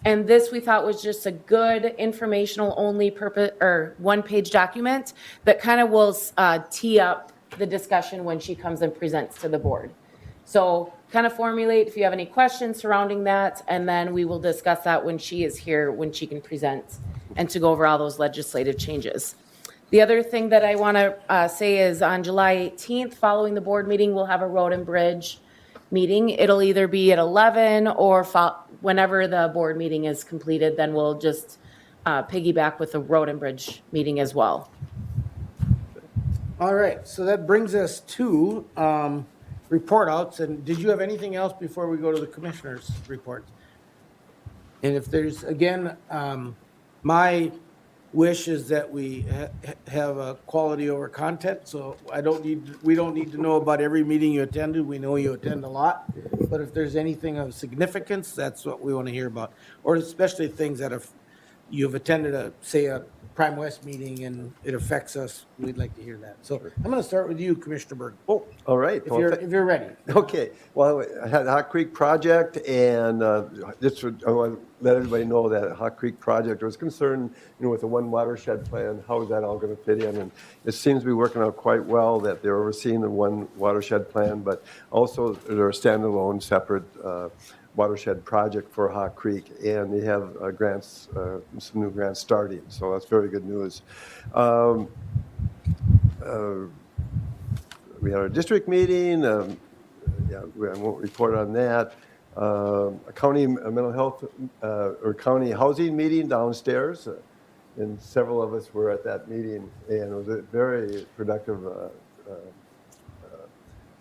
And this we thought was just a good informational only purpose, or one-page document that kind of will tee up the discussion when she comes and presents to the board. So kind of formulate if you have any questions surrounding that, and then we will discuss that when she is here, when she can present, and to go over all those legislative changes. The other thing that I want to say is on July 18th, following the board meeting, we'll have a road and bridge meeting. It'll either be at 11 or whenever the board meeting is completed, then we'll just piggyback with the road and bridge meeting as well. All right, so that brings us to report outs. And did you have anything else before we go to the commissioners' report? And if there's, again, my wish is that we have a quality over content. So we don't need to know about every meeting you attended. We know you attend a lot. But if there's anything of significance, that's what we want to hear about. Or especially things that you've attended say a Prime West meeting and it affects us, we'd like to hear that. So I'm going to start with you, Commissioner Berg. Oh, All right. if you're ready. Okay, well, I had Hot Creek Project, and just I want to let everybody know that Hot Creek Project was concerned, with the one watershed plan, how is that all going to fit in? And it seems to be working out quite well that they're overseeing the one watershed plan, but also they're a standalone, separate watershed project for Hot Creek, and they have grants, some new grants starting, so that's very good news. We had our district meeting. I won't report on that. A county mental health or county housing meeting downstairs, and several of us were at that meeting, and it was a very productive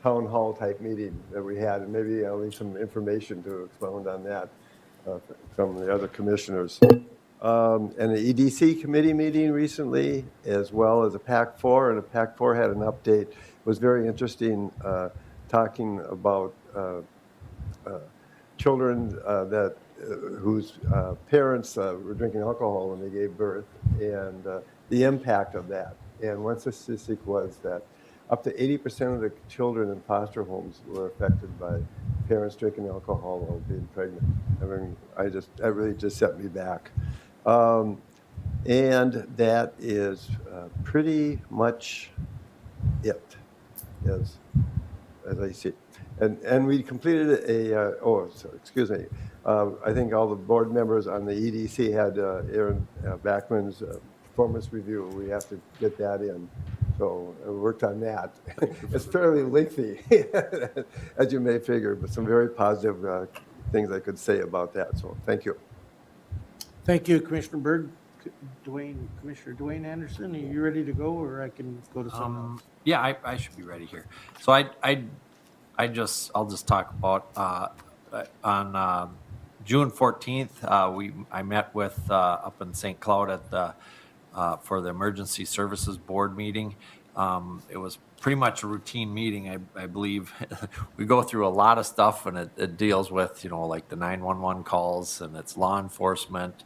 town hall type meeting that we had, and maybe I'll leave some information to expound on that from the other commissioners. And the EDC committee meeting recently, as well as a PAC-4, and a PAC-4 had an update. It was very interesting, talking about children whose parents were drinking alcohol when they gave birth, and the impact of that. And one statistic was that up to 80% of the children in foster homes were affected by parents drinking alcohol while being pregnant. I mean, that really just set me back. And that is pretty much it, as I see. And we completed excuse me. I think all the board members on the EDC had Aaron Backman's performance review. We have to get that in. So I worked on that. It's fairly lengthy, as you may figure, but some very positive things I could say about that. So thank you. Thank you, Commissioner Berg. Commissioner Dwayne Anderson, are you ready to go, or I can go to someone else? Yeah, I should be ready here. So I'll just talk about on June 14th, I met with up in St. Cloud at the for the Emergency Services Board meeting. It was pretty much a routine meeting. I believe we go through a lot of stuff, and it deals with, like the 911 calls, and it's law enforcement,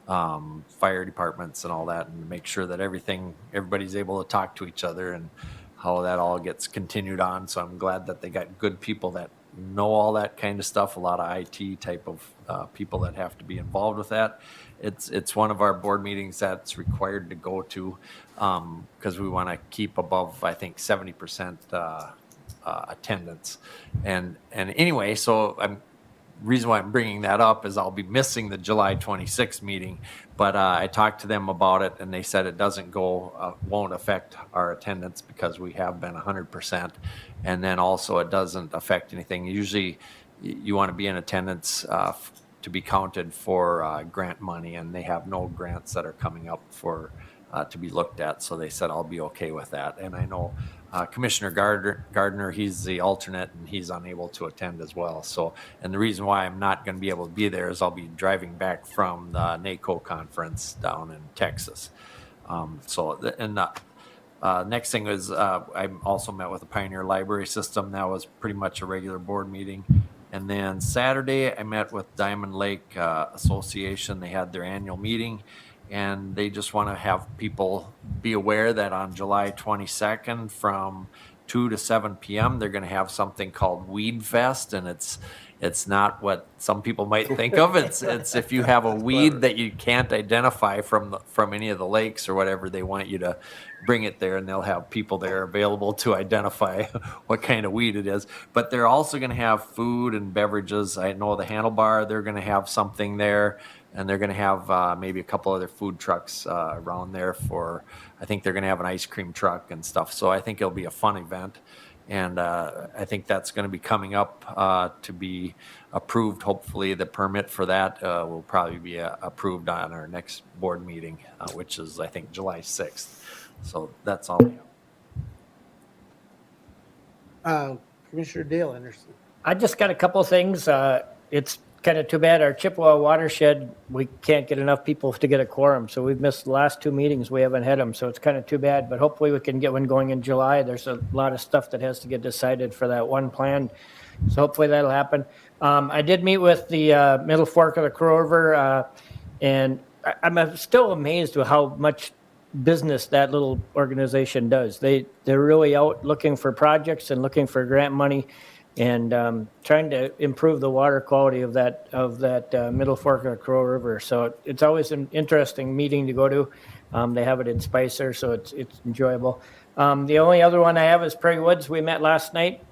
fire departments and all that, and make sure that everybody's able to talk to each other and how that all gets continued on. So I'm glad that they got good people that know all that kind of stuff, a lot of IT type of people that have to be involved with that. It's one of our board meetings that's required to go to, because we want to keep above, I think, 70% attendance. And anyway, so reason why I'm bringing that up is I'll be missing the July 26th meeting, but I talked to them about it, and they said it won't affect our attendance because we have been 100%. And then also it doesn't affect anything. Usually you want to be in attendance to be counted for grant money, and they have no grants that are coming up for to be looked at. So they said I'll be okay with that. And I know Commissioner Gardner, he's the alternate, and he's unable to attend as well. So, and the reason why I'm not going to be able to be there is I'll be driving back from the NACO conference down in Texas. Next thing is I also met with the Pioneer Library System. That was pretty much a regular board meeting. And then Saturday, I met with Diamond Lake Association. They had their annual meeting, and they just want to have people be aware that on July 22nd from 2 to 7 p.m., they're going to have something called Weed Fest, and it's not what some people might think of. It's if you have a weed that you can't identify from any of the lakes or whatever, they want you to bring it there, and they'll have people there available to identify what kind of weed it is. But they're also going to have food and beverages. I know the Handlebar, they're going to have something there, and they're going to have maybe a couple other food trucks around there I think they're going to have an ice cream truck and stuff. So I think it'll be a fun event. And I think that's going to be coming up to be approved. Hopefully the permit for that will probably be approved on our next board meeting, which is, I think, July 6th. So that's all I have. Commissioner Dale Anderson. I just got a couple of things. It's kind of too bad our Chippewa watershed, we can't get enough people to get a quorum. So we've missed the last two meetings. We haven't had them. So it's kind of too bad, but hopefully we can get one going in July. There's a lot of stuff that has to get decided for that one plan. So hopefully that'll happen. I did meet with the Middle Fork of the Crow River, and I'm still amazed with how much business that little organization does. They're really out looking for projects and looking for grant money, and trying to improve the water quality of that Middle Fork of the Crow River. So it's always an interesting meeting to go to. They have it in Spicer, so it's enjoyable. The only other one I have is Prairie Woods. We met last night.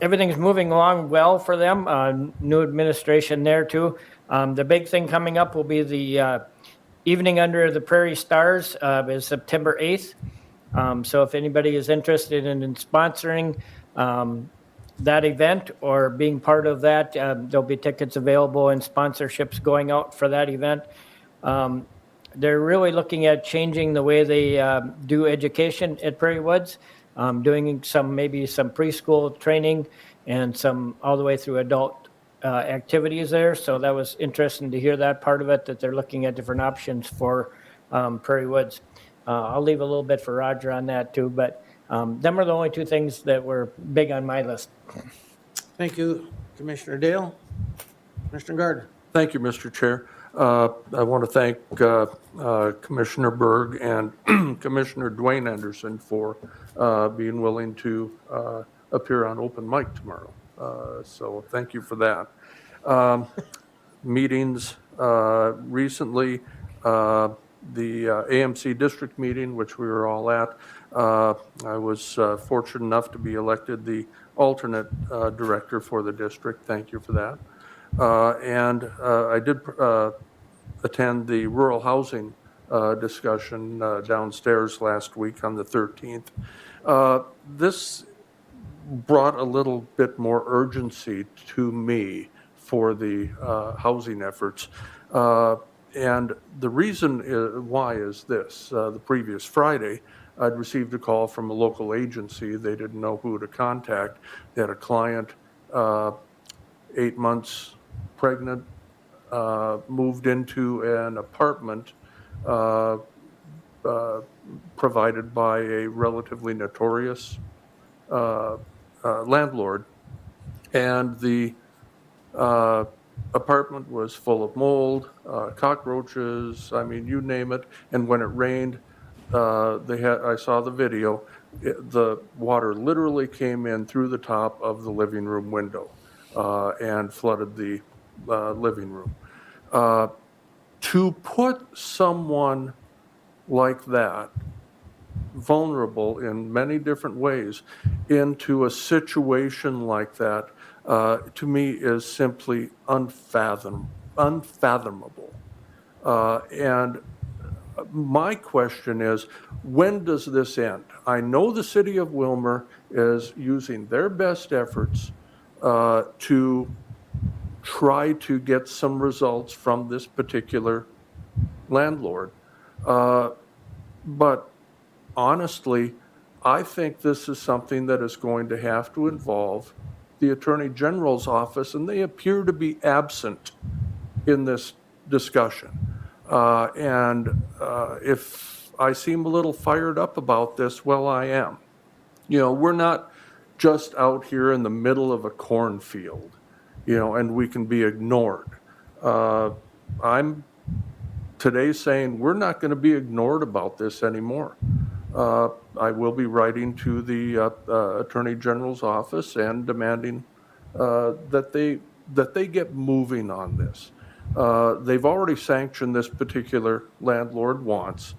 Everything's moving along well for them. New administration there too. The big thing coming up will be the Evening Under the Prairie Stars is September 8th. So if anybody is interested in sponsoring that event or being part of that, there'll be tickets available and sponsorships going out for that event. They're really looking at changing the way they do education at Prairie Woods, doing maybe some preschool training and some all the way through adult activities there. So that was interesting to hear that part of it, that they're looking at different options for Prairie Woods. I'll leave a little bit for Roger on that too, but them are the only two things that were big on my list. Thank you, Commissioner Dale. Commissioner Gardner. Thank you, Mr. Chair. I want to thank Commissioner Berg and Commissioner Dwayne Anderson for being willing to appear on open mic tomorrow. So thank you for that. Meetings recently, the AMC district meeting, which we were all at, I was fortunate enough to be elected the alternate director for the district. Thank you for that. And I did attend the rural housing discussion downstairs last week on the 13th. This brought a little bit more urgency to me for the housing efforts. And the reason why is this. The previous Friday, I'd received a call from a local agency. They didn't know who to contact. They had a client, 8 months pregnant, moved into an apartment provided by a relatively notorious landlord. And the apartment was full of mold, cockroaches, I mean, you name it. And when it rained, I saw the video, the water literally came in through the top of the living room window and flooded the living room. To put someone like that, vulnerable in many different ways, into a situation like that, to me is simply unfathomable. And my question is, when does this end? I know the city of Willmar is using their best efforts to try to get some results from this particular landlord. But honestly, I think this is something that is going to have to involve the Attorney General's office, and they appear to be absent in this discussion. If I seem a little fired up about this, well, I am. You know, we're not just out here in the middle of a cornfield, you know, and we can be ignored. I'm today saying we're not going to be ignored about this anymore. I will be writing to the Attorney General's office and demanding that they get moving on this. They've already sanctioned this particular landlord once.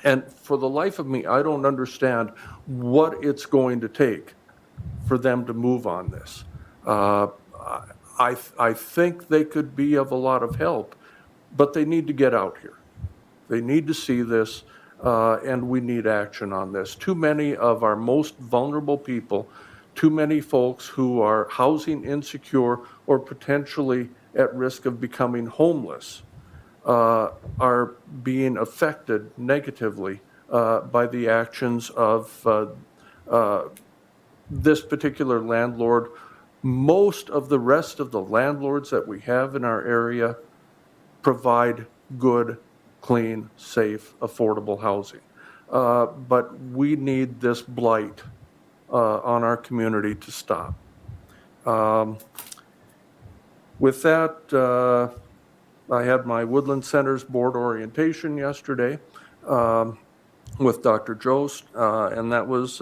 And for the life of me, I don't understand what it's going to take for them to move on this. I think they could be of a lot of help, but they need to get out here. They need to see this, and we need action on this. Too many of our most vulnerable people, too many folks who are housing insecure or potentially at risk of becoming homeless, are being affected negatively by the actions of this particular landlord. Most of the rest of the landlords that we have in our area provide good, clean, safe, affordable housing. But we need this blight on our community to stop. With that, I had my Woodland Centers board orientation yesterday with Dr. Jost, and that was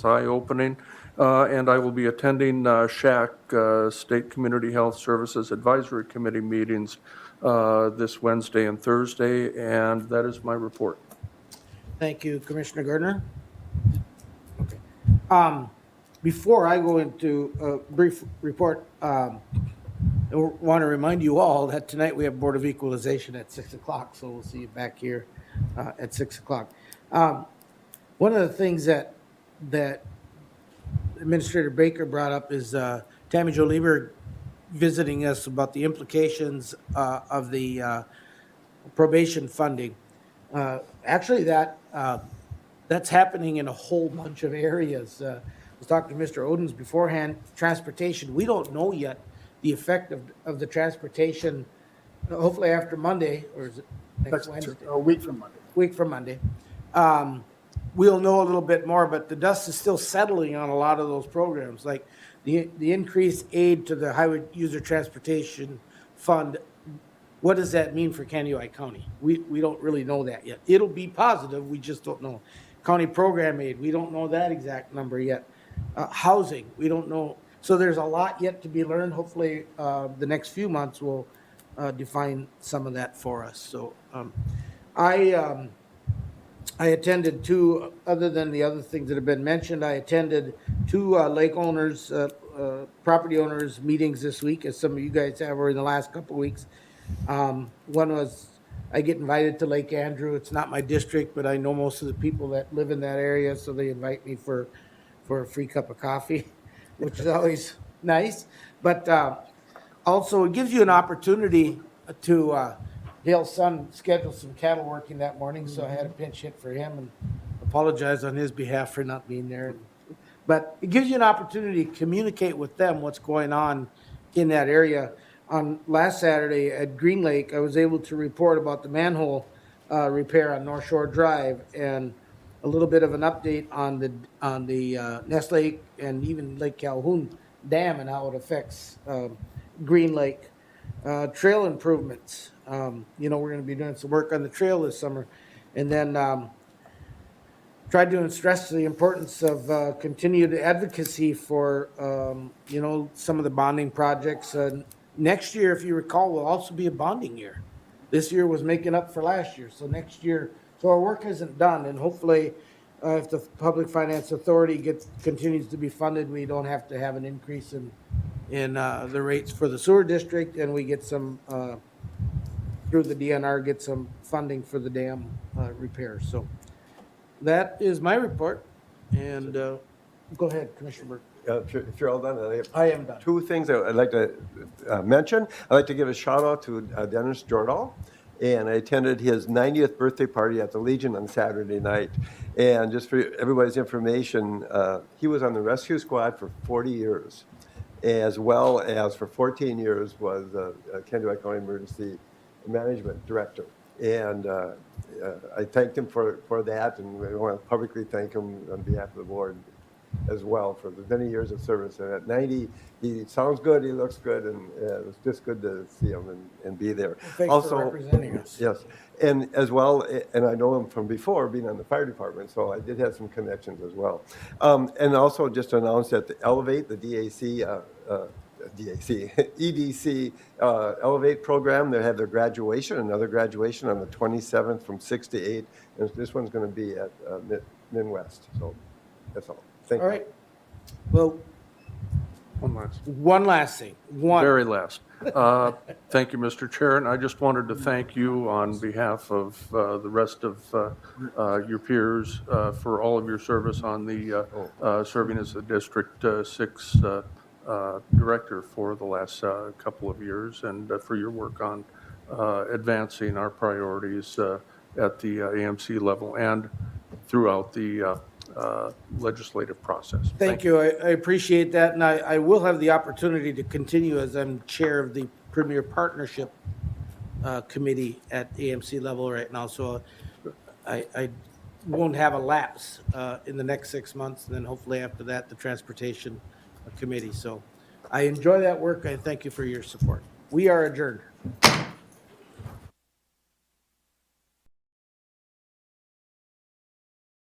eye-opening. And I will be attending SHAC, State Community Health Services Advisory Committee meetings this Wednesday and Thursday, and that is my report. Thank you, Commissioner Gardner. Okay. Before I go into a brief report, I want to remind you all that tonight we have Board of Equalization at 6 o'clock, so we'll see you back here at 6 o'clock. One of the things that Administrator Baker brought up is Tammy Jo Lieber visiting us about the implications of the probation funding. Actually, that's happening in a whole bunch of areas. I was talking to Mr. Odens beforehand. Transportation, we don't know yet the effect of the transportation, hopefully after Monday, or is it next Wednesday? A week from Monday. Week from Monday. We'll know a little bit more, but the dust is still settling on a lot of those programs, like the increased aid to the Highway User Transportation Fund. What does that mean for Kaneohe County? We don't really know that yet. It'll be positive, we just don't know. County program aid, we don't know that exact number yet. Housing, we don't know. So there's a lot yet to be learned. Hopefully, the next few months will define some of that for us. So I attended two, other than the other things that have been mentioned, I attended two lake owners, property owners meetings this week, as some of you guys have, or in the last couple of weeks. One was, I get invited to Lake Andrew. It's not my district, but I know most of the people that live in that area, so they invite me for a free cup of coffee, which is always nice. But also, it gives you an opportunity to, Dale's son scheduled some cattle working that morning, so I had a pinch hit for him and apologize on his behalf for not being there. But it gives you an opportunity to communicate with them what's going on in that area. On last Saturday at Green Lake, I was able to report about the manhole repair on North Shore Drive, and a little bit of an update on the Nest Lake and even Lake Calhoun Dam and how it affects Green Lake. Trail improvements. We're going to be doing some work on the trail this summer. And then tried to stress the importance of continued advocacy for, some of the bonding projects. Next year, if you recall, will also be a bonding year. This year was making up for last year. So next year, so our work isn't done. And hopefully, if the Public Finance Authority continues to be funded, we don't have to have an increase in the rates for the sewer district, and we get some, through the DNR, get some funding for the dam repairs. So that is my report, and go ahead, Commissioner Burke. If you're all done, I am done. Two things that I'd like to mention. I'd like to give a shout out to Dennis Jordahl. And I attended his 90th birthday party at the Legion on Saturday night. And just for everybody's information, he was on the rescue squad for 40 years, as well as for 14 years was Kennewick County Emergency Management Director. And I thanked him for that, and I want to publicly thank him on behalf of the board as well for the many years of service. And at 90, he sounds good, he looks good, and it was just good to see him and be there. Thanks for representing us. Yes, and as well, and I know him from before being on the fire department, so I did have some connections as well. And also just to announce that the Elevate, the EDC Elevate program, they have their graduation, another graduation on the 27th from 6 to 8. And this one's going to be at Midwest. So that's all. Thank you. All right. Well, one last thing. Very last. Thank you, Mr. Chair, and I just wanted to thank you on behalf of the rest of your peers for all of your service on the serving as the District 6 Director for the last couple of years, and for your work on advancing our priorities at the AMC level and throughout the legislative process. Thank you. I appreciate that, and I will have the opportunity to continue as I'm chair of the Premier Partnership Committee at AMC level right now. So I won't have a lapse in the next 6 months, and then hopefully after that, the Transportation Committee. So I enjoy that work. I thank you for your support. We are adjourned.